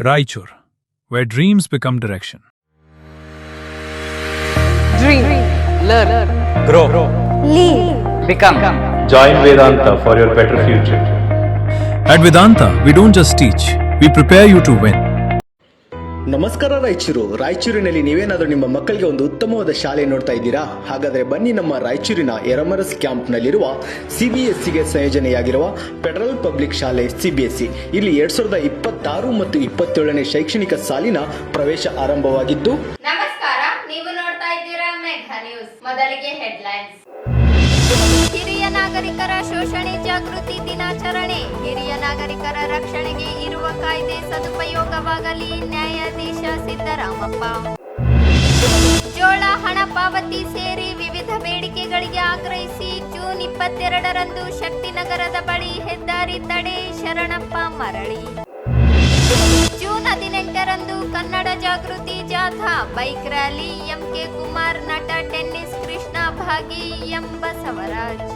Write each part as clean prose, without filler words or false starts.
Raichur, where dreams become direction. Dream, learn, grow, lead, become. Join Vedanta for your better future. At Vedanta, we don't just teach, we prepare you to win. ನಮಸ್ಕಾರ ರಾಯಚೂರಿನಲ್ಲಿ ನೀವೇನಾದರೂ ನಿಮ್ಮ ಮಕ್ಕಳಿಗೆ ಒಂದು ಉತ್ತಮವಾದ ಶಾಲೆ ನೋಡ್ತಾ ಇದ್ದೀರಾ? ಹಾಗಾದರೆ ಬನ್ನಿ ನಮ್ಮ ರಾಯಚೂರಿನ ಎರಮರಸ್ ಕ್ಯಾಂಪ್ನಲ್ಲಿರುವ CBSEಗೆ ಸಂಯೋಜನೆಯಾಗಿರುವ ಫೆಡರಲ್ ಪಬ್ಲಿಕ್ ಶಾಲೆ CBSE. ಇಲ್ಲಿ 2026 ಮತ್ತು 27ನೇ ಶೈಕ್ಷಣಿಕ ಸಾಲಿನ ಪ್ರವೇಶ ಆರಂಭವಾಗಿದ್ದು. ನಮಸ್ಕಾರ, ನೀವು ನೋಡ್ತಾ ಇದ್ದೀರಾ ಮೆಘಾ ನ್ಯೂಸ್. ಮೊದಲಿಗೆ ಹೆಡ್ಲೈನ್ಸ್. ಹಿರಿಯ ನಾಗರಿಕರ ಶೋಷಣೆ ಜಾಗೃತಿ ದಿನಾಚರಣೆ. ಹಿರಿಯ ನಾಗರಿಕರ ರಕ್ಷಣೆಗೆ ಇರುವ ಕಾಯ್ದೆ ಸದುಪಯೋಗವಾಗಲಿ, ನ್ಯಾಯಾಧೀಶ ಸಿದ್ದರಾಮಪ್ಪ. ಜೋಳ ಹಣ ಪಾವತಿ ಸೇರಿ ವಿವಿಧ ಬೇಡಿಕೆಗಳಿಗೆ ಆಗ್ರಹಿಸಿ ಜೂನ್ 22ರಂದು ಶಕ್ತಿನಗರದ ಬಳಿ ಹೆದ್ದಾರಿ ತಡೆ, ಶರಣಪ್ಪ ಮರಳಿ. ಜೂನ್ 18ರಂದು ಕನ್ನಡ ಜಾಗೃತಿ ಜಾಥಾ, ಬೈಕ್ ರ್ಯಾಲಿ, MK ಕುಮಾರ್, ನಟ ಟೆನ್ನಿಸ್ ಕೃಷ್ಣ ಭಾಗಿ, ಎಂ ಬಸವರಾಜ್.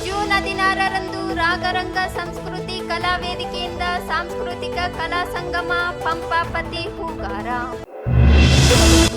ಜೂನ್ 16ರಂದು ರಾಗರಂಗ ಸಂಸ್ಕೃತಿ ಕಲಾ ವೇದಿಕೆಯಿಂದ ಸಾಂಸ್ಕೃತಿಕ ಕಲಾ ಸಂಗಮ, ಪಂಪಾಪತಿ ಹೂಗಾರ.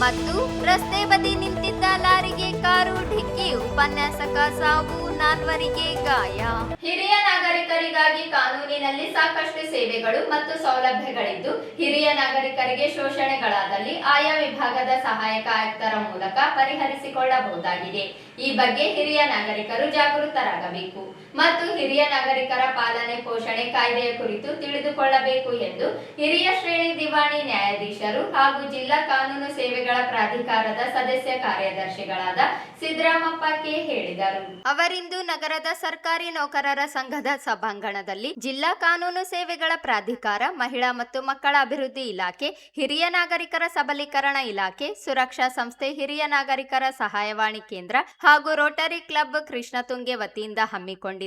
ಮತ್ತು ರಸ್ತೆ ಬದಿ ನಿಂತಿದ್ದ ಲಾರಿಗೆ ಕಾರು ಡಿಕ್ಕಿ, ಉಪನ್ಯಾಸಕ ಸಾವು, 4ವರಿಗೆ ಗಾಯ. ಹಿರಿಯ ನಾಗರಿಕರಿಗಾಗಿ ಕಾನೂನಿನಲ್ಲಿ ಸಾಕಷ್ಟು ಸೇವೆಗಳು ಮತ್ತು ಸೌಲಭ್ಯಗಳಿದ್ದು, ಹಿರಿಯ ನಾಗರಿಕರಿಗೆ ಶೋಷಣೆಗಳಾದಲ್ಲಿ ಆಯಾ ವಿಭಾಗದ ಸಹಾಯಕ ಆಯುಕ್ತರ ಮೂಲಕ ಪರಿಹರಿಸಿಕೊಳ್ಳಬಹುದಾಗಿದೆ. ಈ ಬಗ್ಗೆ ಹಿರಿಯ ನಾಗರಿಕರು ಜಾಗೃತರಾಗಬೇಕು ಮತ್ತು ಹಿರಿಯ ನಾಗರಿಕರ ಪಾಲನೆ ಪೋಷಣೆ ಕಾಯ್ದೆಯ ಕುರಿತು ತಿಳಿದುಕೊಳ್ಳಬೇಕು ಎಂದು ಹಿರಿಯ ಶ್ರೇಣಿ ದಿವಾಣಿ ನ್ಯಾಯಾಧೀಶರು ಹಾಗೂ ಜಿಲ್ಲಾ ಕಾನೂನು ಸೇವೆಗಳ ಪ್ರಾಧಿಕಾರದ ಸದಸ್ಯ ಕಾರ್ಯದರ್ಶಿಗಳಾದ ಸಿದ್ದರಾಮಪ್ಪ ಕೆ ಹೇಳಿದರು. ಅವರಿಂದು ನಗರದ ಸರ್ಕಾರಿ ನೌಕರರ ಸಂಘದ ಸಭಾಂಗಣದಲ್ಲಿ ಜಿಲ್ಲಾ ಕಾನೂನು ಸೇವೆಗಳ ಪ್ರಾಧಿಕಾರ, ಮಹಿಳಾ ಮತ್ತು ಮಕ್ಕಳ ಅಭಿವೃದ್ಧಿ ಇಲಾಖೆ, ಹಿರಿಯ ನಾಗರಿಕರ ಸಬಲೀಕರಣ ಇಲಾಖೆ, ಸುರಕ್ಷಾ ಸಂಸ್ಥೆ, ಹಿರಿಯ ನಾಗರಿಕರ ಸಹಾಯವಾಣಿ ಕೇಂದ್ರ ಹಾಗೂ ರೋಟರಿ ಕ್ಲಬ್ ಕೃಷ್ಣತುಂಗೆ ವತಿಯಿಂದ ಹಮ್ಮಿಕೊಂಡಿದ್ದ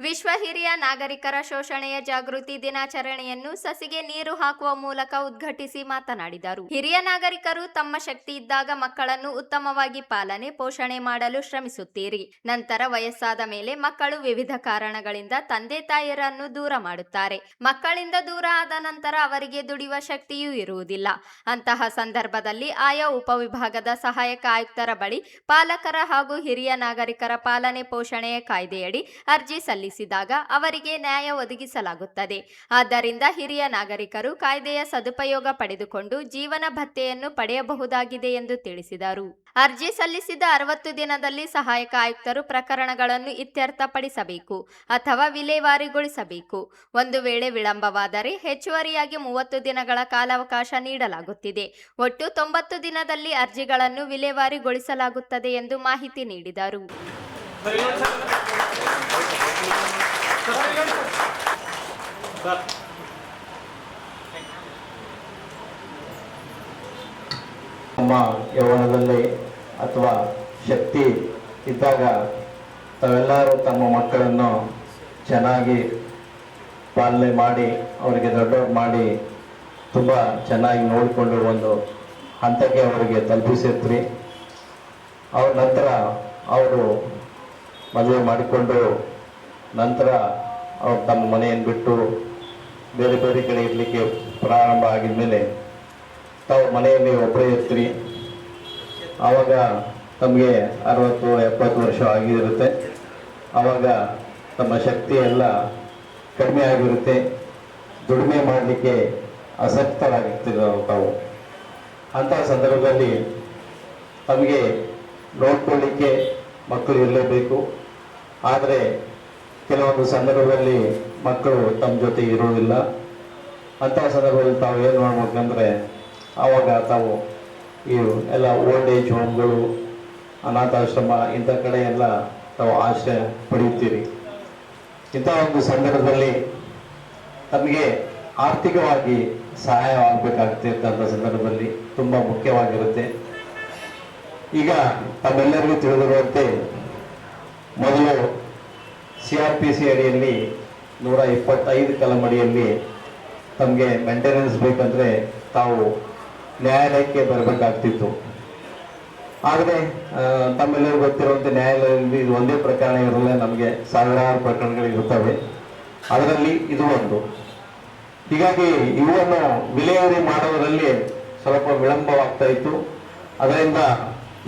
ವಿಶ್ವ ಹಿರಿಯ ನಾಗರಿಕರ ಶೋಷಣೆಯ ಜಾಗೃತಿ ದಿನಾಚರಣೆಯನ್ನು ಸಸಿಗೆ ನೀರು ಹಾಕುವ ಮೂಲಕ ಉದ್ಘಾಟಿಸಿ ಮಾತನಾಡಿದರು. ಹಿರಿಯ ನಾಗರಿಕರು ತಮ್ಮ ಶಕ್ತಿ ಇದ್ದಾಗ ಮಕ್ಕಳನ್ನು ಉತ್ತಮವಾಗಿ ಪಾಲನೆ ಪೋಷಣೆ ಮಾಡಲು ಶ್ರಮಿಸುತ್ತೀರಿ. ನಂತರ ವಯಸ್ಸಾದ ಮೇಲೆ ಮಕ್ಕಳು ವಿವಿಧ ಕಾರಣಗಳಿಂದ ತಂದೆ ತಾಯಿಯರನ್ನು ದೂರ ಮಾಡುತ್ತಾರೆ. ಮಕ್ಕಳಿಂದ ದೂರ ಆದ ನಂತರ ಅವರಿಗೆ ದುಡಿಯುವ ಶಕ್ತಿಯೂ ಇರುವುದಿಲ್ಲ. ಅಂತಹ ಸಂದರ್ಭದಲ್ಲಿ ಆಯಾ ಉಪವಿಭಾಗದ ಸಹಾಯಕ ಆಯುಕ್ತರ ಬಳಿ ಪಾಲಕರ ಹಾಗೂ ಹಿರಿಯ ನಾಗರಿಕರ ಪಾಲನೆ ಪೋಷಣೆಯ ಕಾಯ್ದೆಯಡಿ ಅರ್ಜಿ ಸಲ್ಲಿಸಿದಾಗ ಅವರಿಗೆ ನ್ಯಾಯ ಒದಗಿಸಲಾಗುತ್ತದೆ. ಆದ್ದರಿಂದ ಹಿರಿಯ ನಾಗರಿಕರು ಕಾಯ್ದೆಯ ಸದುಪಯೋಗ ಪಡೆದುಕೊಂಡು ಜೀವನ ಭತ್ಯೆಯನ್ನು ಪಡೆಯಬಹುದಾಗಿದೆ ಎಂದು ತಿಳಿಸಿದರು. ಅರ್ಜಿ ಸಲ್ಲಿಸಿದ 60 ದಿನದಲ್ಲಿ ಸಹಾಯಕ ಆಯುಕ್ತರು ಪ್ರಕರಣಗಳನ್ನು ಇತ್ಯರ್ಥಪಡಿಸಬೇಕು ಅಥವಾ ವಿಲೇವಾರಿಗೊಳಿಸಬೇಕು. ಒಂದು ವೇಳೆ ವಿಳಂಬವಾದರೆ ಹೆಚ್ಚುವರಿಯಾಗಿ 30 ದಿನಗಳ ಕಾಲಾವಕಾಶ ನೀಡಲಾಗುತ್ತಿದೆ. ಒಟ್ಟು 90 ದಿನದಲ್ಲಿ ಅರ್ಜಿಗಳನ್ನು ವಿಲೇವಾರಿಗೊಳಿಸಲಾಗುತ್ತದೆ ಎಂದು ಮಾಹಿತಿ ನೀಡಿದರು. ನಮ್ಮ ಯೌವನದಲ್ಲಿ ಅಥವಾ ಶಕ್ತಿ ಇದ್ದಾಗ ತಾವೆಲ್ಲರೂ ತಮ್ಮ ಮಕ್ಕಳನ್ನು ಚೆನ್ನಾಗಿ ಪಾಲನೆ ಮಾಡಿ ಅವರಿಗೆ ದೊಡ್ಡವ್ರು ಮಾಡಿ ತುಂಬ ಚೆನ್ನಾಗಿ ನೋಡಿಕೊಂಡು ಒಂದು ಹಂತಕ್ಕೆ ಅವರಿಗೆ ತಲುಪಿಸಿರ್ತೀರಿ. ಅವ್ರ ನಂತರ ಅವರು ಮದುವೆ ಮಾಡಿಕೊಂಡು ನಂತರ ಅವ್ರು ತಮ್ಮ ಮನೆಯನ್ನು ಬಿಟ್ಟು ಬೇರೆ ಬೇರೆ ಕಡೆ ಇರಲಿಕ್ಕೆ ಪ್ರಾರಂಭ ಆಗಿದ ಮೇಲೆ ತಾವು ಮನೆಯಲ್ಲಿ ಒಬ್ಬರೇ ಇರ್ತೀರಿ. ಆವಾಗ ತಮಗೆ 60-70 ವರ್ಷ ಆಗಿರುತ್ತೆ. ಆವಾಗ ತಮ್ಮ ಶಕ್ತಿ ಎಲ್ಲ ಕಡಿಮೆ ಆಗಿರುತ್ತೆ. ದುಡಿಮೆ ಮಾಡಲಿಕ್ಕೆ ಆಸಕ್ತರಾಗಿರ್ತೀರ ತಾವು. ಅಂತಹ ಸಂದರ್ಭದಲ್ಲಿ ತಮಗೆ ನೋಡ್ಕೊಳ್ಳಿಕ್ಕೆ ಮಕ್ಕಳು ಇರಲೇಬೇಕು. ಆದರೆ ಕೆಲವೊಂದು ಸಂದರ್ಭದಲ್ಲಿ ಮಕ್ಕಳು ತಮ್ಮ ಜೊತೆ ಇರುವುದಿಲ್ಲ. ಅಂತಹ ಸಂದರ್ಭದಲ್ಲಿ ತಾವು ಏನು ಮಾಡ್ಬೇಕಂದ್ರೆ ಆವಾಗ ತಾವು ಈ ಎಲ್ಲ ಓಲ್ಡ್ ಏಜ್ ಹೋಮ್ಗಳು, ಅನಾಥಾಶ್ರಮ ಇಂಥ ಕಡೆ ಎಲ್ಲ ತಾವು ಆಶ್ರಯ ಪಡೆಯುತ್ತೀರಿ. ಇಂಥ ಒಂದು ಸಂದರ್ಭದಲ್ಲಿ ತಮಗೆ ಆರ್ಥಿಕವಾಗಿ ಸಹಾಯವಾಗಬೇಕಾಗ್ತಿರ್ತಕ್ಕಂಥ ಸಂದರ್ಭದಲ್ಲಿ ತುಂಬ ಮುಖ್ಯವಾಗಿರುತ್ತೆ. ಈಗ ತಮ್ಮೆಲ್ಲರಿಗೂ ತಿಳಿದಿರುವಂತೆ ಮೊದಲು CRPC ಅಡಿಯಲ್ಲಿ 125 ಕಲಂ ಅಡಿಯಲ್ಲಿ ತಮಗೆ ಮೇಂಟೆನೆನ್ಸ್ ಬೇಕಂದರೆ ತಾವು ನ್ಯಾಯಾಲಯಕ್ಕೆ ಬರಬೇಕಾಗ್ತಿತ್ತು. ಆದರೆ ತಮ್ಮೆಲ್ಲರಿಗೂ ಗೊತ್ತಿರುವಂತೆ ನ್ಯಾಯಾಲಯದಲ್ಲಿ ಇದು ಒಂದೇ ಪ್ರಕರಣ ಇರಲ್ಲ, ನಮಗೆ ಸಾವಿರಾರು ಪ್ರಕರಣಗಳಿರುತ್ತವೆ. ಅದರಲ್ಲಿ ಇದು ಒಂದು. ಹೀಗಾಗಿ ಇವನ್ನು ವಿಲೇವಾರಿ ಮಾಡುವುದರಲ್ಲಿ ಸ್ವಲ್ಪ ವಿಳಂಬವಾಗ್ತಾ ಇತ್ತು. ಅದರಿಂದ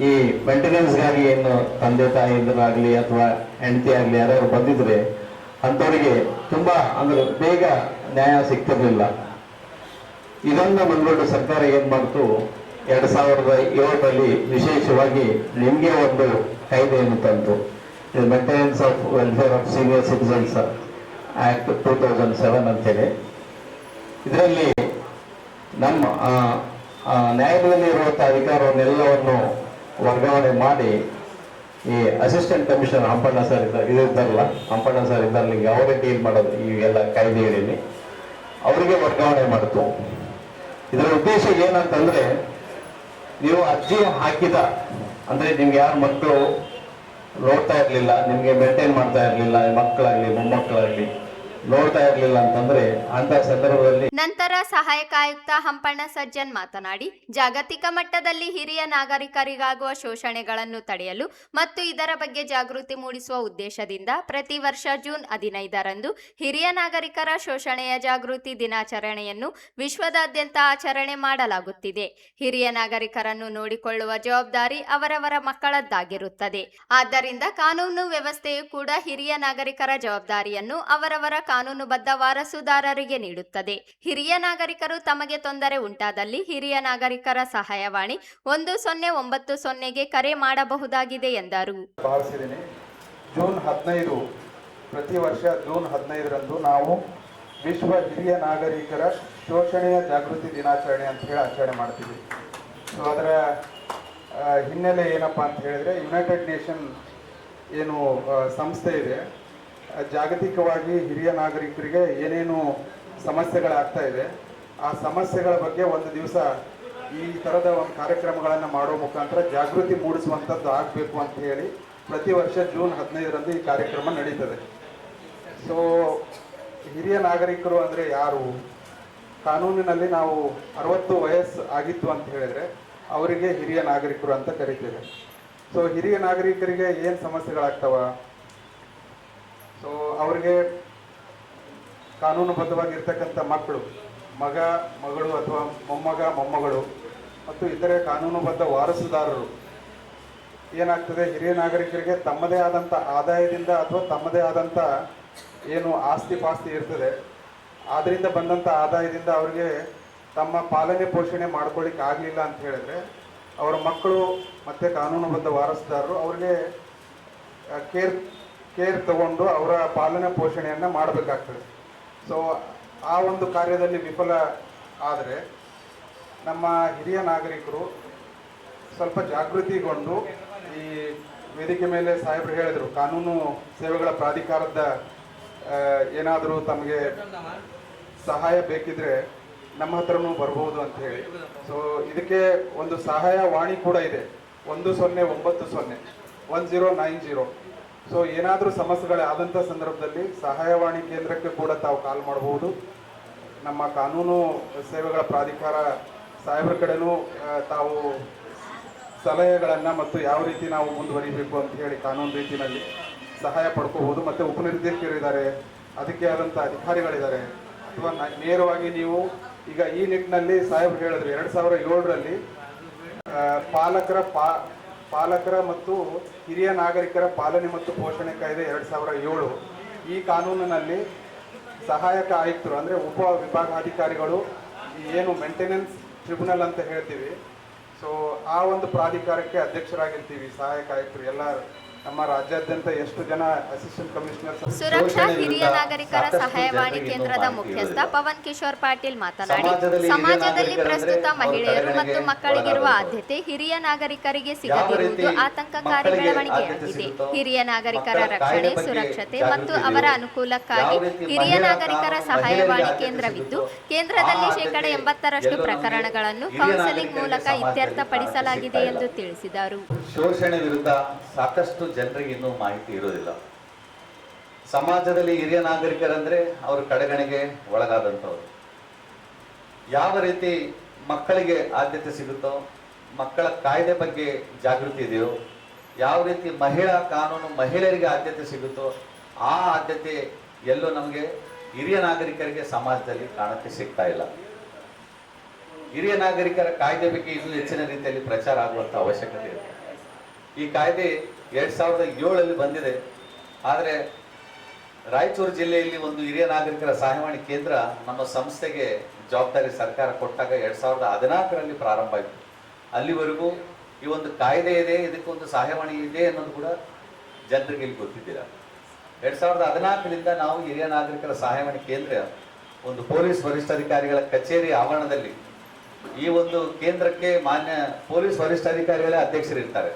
ಈ ಮೇಂಟೆನೆನ್ಸ್ಗಾಗಿ ಏನು ತಂದೆ ತಾಯಿಯರಾಗಲಿ ಅಥವಾ ಹೆಂಡತಿ ಆಗಲಿ ಯಾರ್ಯಾರು ಬಂದಿದ್ರೆ ಅಂಥವರಿಗೆ ತುಂಬ ಅಂದ್ರೆ ಬೇಗ ನ್ಯಾಯ ಸಿಗ್ತಿರ್ಲಿಲ್ಲ. ಇದನ್ನು ಮುಂದೊಂದು ಸರ್ಕಾರ ಏನು ಮಾಡ್ತು, 2007ರಲ್ಲಿ ವಿಶೇಷವಾಗಿ ನಿಮಗೆ ಒಂದು ಕಾಯ್ದೆಯನ್ನು ತಂತು. ಇದು maintenance of welfare of senior citizens act 2007 ಅಂತೇಳಿ. ಇದರಲ್ಲಿ ನಮ್ಮ ನ್ಯಾಯಾಲಯದಲ್ಲಿ ಇರುವಂಥ ಅಧಿಕಾರವನ್ನೆಲ್ಲವನ್ನು ವರ್ಗಾವಣೆ ಮಾಡಿ ಈ ಅಸಿಸ್ಟೆಂಟ್ ಕಮಿಷನರ್ ಹಂಪಣ್ಣ ಸರ್ ಇದ್ದಾರಲ್ಲ, ಹಂಪಣ್ಣ ಸರ್ ಇದ್ದಾರಲ್ಲ, ಈಗ ಅವರೇ ಡೀಲ್ ಮಾಡೋದು ಈ ಎಲ್ಲ ಕಾಯ್ದೆಗಳಲ್ಲಿ ಅವರಿಗೆ ವರ್ಗಾವಣೆ ಮಾಡ್ತು. ಇದರ ಉದ್ದೇಶ ಏನಂತಂದ್ರೆ, ನೀವು ಅರ್ಜಿ ಹಾಕಿದ ಅಂದ್ರೆ ನಿಮ್ಗೆ ಯಾರು ಮಕ್ಕಳು ನೋಡ್ತಾ ಇರಲಿಲ್ಲ, ನಿಮಗೆ ಮೇಂಟೈನ್ ಮಾಡ್ತಾ ಇರಲಿಲ್ಲ, ಮಕ್ಕಳಾಗ್ಲಿ ಮೊಮ್ಮಕ್ಕಳಾಗ್ಲಿ ನೋಡ್ತಾ ಇರಲಿಲ್ಲ ಅಂತಂದ್ರೆ ಅಂತ ಸಂದರ್ಭದಲ್ಲಿ ನಂತರ ಸಹಾಯಕ ಆಯುಕ್ತ ಹಂಪಣ್ಣ ಸಜ್ಜನ್ ಮಾತನಾಡಿ, ಜಾಗತಿಕ ಮಟ್ಟದಲ್ಲಿ ಹಿರಿಯ ನಾಗರಿಕರಿಗಾಗುವ ಶೋಷಣೆಗಳನ್ನು ತಡೆಯಲು ಮತ್ತು ಇದರ ಬಗ್ಗೆ ಜಾಗೃತಿ ಮೂಡಿಸುವ ಉದ್ದೇಶದಿಂದ ಪ್ರತಿ ವರ್ಷ ಜೂನ್ 15ರಂದು ಹಿರಿಯ ನಾಗರಿಕರ ಶೋಷಣೆಯ ಜಾಗೃತಿ ದಿನಾಚರಣೆಯನ್ನು ವಿಶ್ವದಾದ್ಯಂತ ಆಚರಣೆ ಮಾಡಲಾಗುತ್ತಿದೆ. ಹಿರಿಯ ನಾಗರಿಕರನ್ನು ನೋಡಿಕೊಳ್ಳುವ ಜವಾಬ್ದಾರಿ ಅವರವರ ಮಕ್ಕಳದ್ದಾಗಿರುತ್ತದೆ. ಆದ್ದರಿಂದ ಕಾನೂನು ವ್ಯವಸ್ಥೆಯು ಕೂಡ ಹಿರಿಯ ನಾಗರಿಕರ ಜವಾಬ್ದಾರಿಯನ್ನು ಅವರವರ ಕಾನೂನುಬದ್ಧ ವಾರಸುದಾರರಿಗೆ ನೀಡುತ್ತದೆ. ಹಿರಿಯ ನಾಗರಿಕರು ತಮಗೆ ತೊಂದರೆ ಉಂಟಾದಲ್ಲಿ ಹಿರಿಯ ನಾಗರಿಕರ ಸಹಾಯವಾಣಿ 1090ಗೆ ಕರೆ ಮಾಡಬಹುದಾಗಿದೆ ಎಂದರು. ಭಾವಿಸಿದ್ದೀನಿ. ಜೂನ್ 15 ಪ್ರತಿ ವರ್ಷ ಜೂನ್ 15ರಂದು ನಾವು ವಿಶ್ವ ಹಿರಿಯ ನಾಗರಿಕರ ಶೋಷಣೆಯ ಜಾಗೃತಿ ದಿನಾಚರಣೆ ಅಂತ ಹೇಳಿ ಆಚರಣೆ ಮಾಡ್ತೀವಿ. ಸೊ ಅದರ ಹಿನ್ನೆಲೆ ಏನಪ್ಪ ಅಂತ ಹೇಳಿದ್ರೆ, ಯುನೈಟೆಡ್ ನೇಷನ್ ಏನು ಸಂಸ್ಥೆ ಇದೆ, ಜಾಗತಿಕವಾಗಿ ಹಿರಿಯ ನಾಗರಿಕರಿಗೆ ಏನೇನು ಸಮಸ್ಯೆಗಳಾಗ್ತಾ ಇದೆ ಆ ಸಮಸ್ಯೆಗಳ ಬಗ್ಗೆ ಒಂದು ದಿವಸ ಈ ಥರದ ಒಂದು ಕಾರ್ಯಕ್ರಮಗಳನ್ನು ಮಾಡೋ ಮುಖಾಂತರ ಜಾಗೃತಿ ಮೂಡಿಸುವಂಥದ್ದು ಆಗಬೇಕು ಅಂತ ಹೇಳಿ ಪ್ರತಿ ವರ್ಷ ಜೂನ್ 15ರಂದು ಈ ಕಾರ್ಯಕ್ರಮ ನಡೀತದೆ. ಸೊ ಹಿರಿಯ ನಾಗರಿಕರು ಅಂದರೆ ಯಾರು? ಕಾನೂನಿನಲ್ಲಿ ನಾವು 60 ವಯಸ್ಸು ಆಗಿತ್ತು ಅಂತ ಹೇಳಿದರೆ ಅವರಿಗೆ ಹಿರಿಯ ನಾಗರಿಕರು ಅಂತ ಕರಿತೇವೆ. ಸೊ ಹಿರಿಯ ನಾಗರಿಕರಿಗೆ ಏನು ಸಮಸ್ಯೆಗಳಾಗ್ತವ? ಸೊ ಅವರಿಗೆ ಕಾನೂನುಬದ್ಧವಾಗಿರ್ತಕ್ಕಂಥ ಮಕ್ಕಳು, ಮಗ ಮಗಳು ಅಥವಾ ಮೊಮ್ಮಗ ಮೊಮ್ಮಗಳು ಮತ್ತು ಇತರೆ ಕಾನೂನುಬದ್ಧ ವಾರಸುದಾರರು ಏನಾಗ್ತದೆ, ಹಿರಿಯ ನಾಗರಿಕರಿಗೆ ತಮ್ಮದೇ ಆದಂಥ ಆದಾಯದಿಂದ ಅಥವಾ ತಮ್ಮದೇ ಆದಂಥ ಏನು ಆಸ್ತಿ ಪಾಸ್ತಿ ಇರ್ತದೆ ಅದರಿಂದ ಬಂದಂಥ ಆದಾಯದಿಂದ ಅವರಿಗೆ ತಮ್ಮ ಪಾಲನೆ ಪೋಷಣೆ ಮಾಡ್ಕೊಳ್ಳಿಕ್ಕೆ ಆಗಲಿಲ್ಲ ಅಂತ ಹೇಳಿದ್ರೆ ಅವರ ಮಕ್ಕಳು ಮತ್ತು ಕಾನೂನುಬದ್ಧ ವಾರಸುದಾರರು ಅವರಿಗೆ ಕೇರ್ ತಗೊಂಡು ಅವರ ಪಾಲನೆ ಪೋಷಣೆಯನ್ನು ಮಾಡಬೇಕಾಗ್ತದೆ. ಸೊ ಆ ಒಂದು ಕಾರ್ಯದಲ್ಲಿ ವಿಫಲ ಆದರೆ ನಮ್ಮ ಹಿರಿಯ ನಾಗರಿಕರು ಸ್ವಲ್ಪ ಜಾಗೃತಿಗೊಂಡು, ಈ ವೇದಿಕೆ ಮೇಲೆ ಸಾಹೇಬರು ಹೇಳಿದರು ಕಾನೂನು ಸೇವೆಗಳ ಪ್ರಾಧಿಕಾರದ ಏನಾದರೂ ತಮಗೆ ಸಹಾಯ ಬೇಕಿದ್ರೆ ನಮ್ಮ ಹತ್ರನೂ ಬರ್ಬೋದು ಅಂತ ಹೇಳಿ. ಸೊ ಇದಕ್ಕೆ ಒಂದು ಸಹಾಯವಾಣಿ ಕೂಡ ಇದೆ, 1090 1090. ಸೊ ಏನಾದರೂ ಸಮಸ್ಯೆಗಳಾದಂಥ ಸಂದರ್ಭದಲ್ಲಿ ಸಹಾಯವಾಣಿ ಕೇಂದ್ರಕ್ಕೆ ಕೂಡ ತಾವು ಕಾಲ್ ಮಾಡಬಹುದು. ನಮ್ಮ ಕಾನೂನು ಸೇವೆಗಳ ಪ್ರಾಧಿಕಾರ ಸಾಹೇಬರ ಕಡೆನೂ ತಾವು ಸಲಹೆಗಳನ್ನು ಮತ್ತು ಯಾವ ರೀತಿ ನಾವು ಮುಂದುವರಿಬೇಕು ಅಂತ ಹೇಳಿ ಕಾನೂನು ರೀತಿಯಲ್ಲಿ ಸಹಾಯ ಪಡ್ಕೋಬಹುದು. ಮತ್ತು ಉಪನಿರ್ದೇಶಕರಿದ್ದಾರೆ, ಅದಕ್ಕೆ ಆದಂಥ ಅಧಿಕಾರಿಗಳಿದ್ದಾರೆ, ಅಥವಾ ನೇರವಾಗಿ ನೀವು ಈಗ ಈ ನಿಟ್ಟಿನಲ್ಲಿ ಸಾಹೇಬರು ಹೇಳಿದ್ರು 2007ರಲ್ಲಿ ಪಾಲಕರ ಮತ್ತು ಹಿರಿಯ ನಾಗರಿಕರ ಪಾಲನೆ ಮತ್ತು ಪೋಷಣೆ ಕಾಯ್ದೆ 2007 ಈ ಕಾನೂನಿನಲ್ಲಿ ಸಹಾಯಕ ಆಯುಕ್ತರು ಅಂದರೆ ಉಪ ವಿಭಾಗಾಧಿಕಾರಿಗಳು ಏನು ಮೇಂಟೆನೆನ್ಸ್ ಟ್ರಿಬ್ಯುನಲ್ ಅಂತ ಹೇಳ್ತೀವಿ, ಸೊ ಆ ಒಂದು ಪ್ರಾಧಿಕಾರಕ್ಕೆ ಅಧ್ಯಕ್ಷರಾಗಿರ್ತೀವಿ ಸಹಾಯಕ ಆಯುಕ್ತರು. ಎಲ್ಲ ನಮ್ಮ ರಾಜ್ಯಾದ್ಯಂತ ಎಷ್ಟು ಜನ ಅಸಿಸ್ಟೆಂಟ್ ಕಮಿಷನರ್. ಸುರಕ್ಷಾ ಹಿರಿಯ ನಾಗರಿಕರ ಸಹಾಯವಾಣಿ ಕೇಂದ್ರದ ಮುಖ್ಯಸ್ಥ ಪವನ್ ಕಿಶೋರ್ ಪಾಟೀಲ್ ಮಾತನಾಡಿ, ಸಮಾಜದಲ್ಲಿ ಪ್ರಸ್ತುತ ಮಹಿಳೆಯರು ಮತ್ತು ಮಕ್ಕಳಿಗಿರುವ ಆದ್ಯತೆ ಹಿರಿಯ ನಾಗರಿಕರಿಗೆ ಸಿಗದಿರುವುದು ಆತಂಕಕಾರಿ ಬೆಳವಣಿಗೆಯಾಗಿದೆ. ಹಿರಿಯ ನಾಗರಿಕರ ರಕ್ಷಣೆ, ಸುರಕ್ಷತೆ ಮತ್ತು ಅವರ ಅನುಕೂಲಕ್ಕಾಗಿ ಹಿರಿಯ ನಾಗರಿಕರ ಸಹಾಯವಾಣಿ ಕೇಂದ್ರವಿದ್ದು, ಕೇಂದ್ರದಲ್ಲಿ 80% ಪ್ರಕರಣಗಳನ್ನು ಕೌನ್ಸೆಲಿಂಗ್ ಮೂಲಕ ಇತ್ಯರ್ಥಪಡಿಸಲಾಗಿದೆ ಎಂದು ತಿಳಿಸಿದರು. ಶೋಷಣೆ ವಿರುದ್ಧ ಸಾಕಷ್ಟು ಜನರಿಗೆ ಇನ್ನೂ ಮಾಹಿತಿ ಇರೋದಿಲ್ಲ. ಸಮಾಜದಲ್ಲಿ ಹಿರಿಯ ನಾಗರಿಕರಂದ್ರೆ ಅವರು ಕಡೆಗಣೆಗೆ ಒಳಗಾದಂಥವ್ರು. ಯಾವ ರೀತಿ ಮಕ್ಕಳಿಗೆ ಆದ್ಯತೆ ಸಿಗುತ್ತೋ, ಮಕ್ಕಳ ಕಾಯ್ದೆ ಬಗ್ಗೆ ಜಾಗೃತಿ ಇದೆಯೋ, ಯಾವ ರೀತಿ ಮಹಿಳಾ ಕಾನೂನು ಮಹಿಳೆಯರಿಗೆ ಆದ್ಯತೆ ಸಿಗುತ್ತೋ ಆ ಆದ್ಯತೆ ಎಲ್ಲೂ ನಮಗೆ ಹಿರಿಯ ನಾಗರಿಕರಿಗೆ ಸಮಾಜದಲ್ಲಿ ಕಾಣಕ್ಕೆ ಸಿಗ್ತಾ ಇಲ್ಲ. ಹಿರಿಯ ನಾಗರಿಕರ ಕಾಯ್ದೆ ಬಗ್ಗೆ ಇನ್ನೂ ಹೆಚ್ಚಿನ ರೀತಿಯಲ್ಲಿ ಪ್ರಚಾರ ಆಗುವಂಥ ಅವಶ್ಯಕತೆ ಇದೆ. ಈ ಕಾಯ್ದೆ 2007 ಬಂದಿದೆ. ಆದರೆ ರಾಯಚೂರು ಜಿಲ್ಲೆಯಲ್ಲಿ ಒಂದು ಹಿರಿಯ ನಾಗರಿಕರ ಸಹಾಯವಾಣಿ ಕೇಂದ್ರ ನಮ್ಮ ಸಂಸ್ಥೆಗೆ ಜವಾಬ್ದಾರಿ ಸರ್ಕಾರ ಕೊಟ್ಟಾಗ 2014 ಪ್ರಾರಂಭ ಆಯಿತು. ಅಲ್ಲಿವರೆಗೂ ಈ ಒಂದು ಕಾಯ್ದೆ ಇದೆ, ಇದಕ್ಕೊಂದು ಸಹಾಯವಾಣಿ ಇದೆ ಅನ್ನೋದು ಕೂಡ ಜನರಿಗೆ ಇಲ್ಲಿ ಗೊತ್ತಿದ್ದಿಲ್ಲ. 2014 ನಾವು ಹಿರಿಯ ನಾಗರಿಕರ ಸಹಾಯವಾಣಿ ಕೇಂದ್ರ ಒಂದು ಪೊಲೀಸ್ ವರಿಷ್ಠಾಧಿಕಾರಿಗಳ ಕಚೇರಿ ಆವರಣದಲ್ಲಿ, ಈ ಒಂದು ಕೇಂದ್ರಕ್ಕೆ ಮಾನ್ಯ ಪೊಲೀಸ್ ವರಿಷ್ಠಾಧಿಕಾರಿಗಳೇ ಅಧ್ಯಕ್ಷರಿರ್ತಾರೆ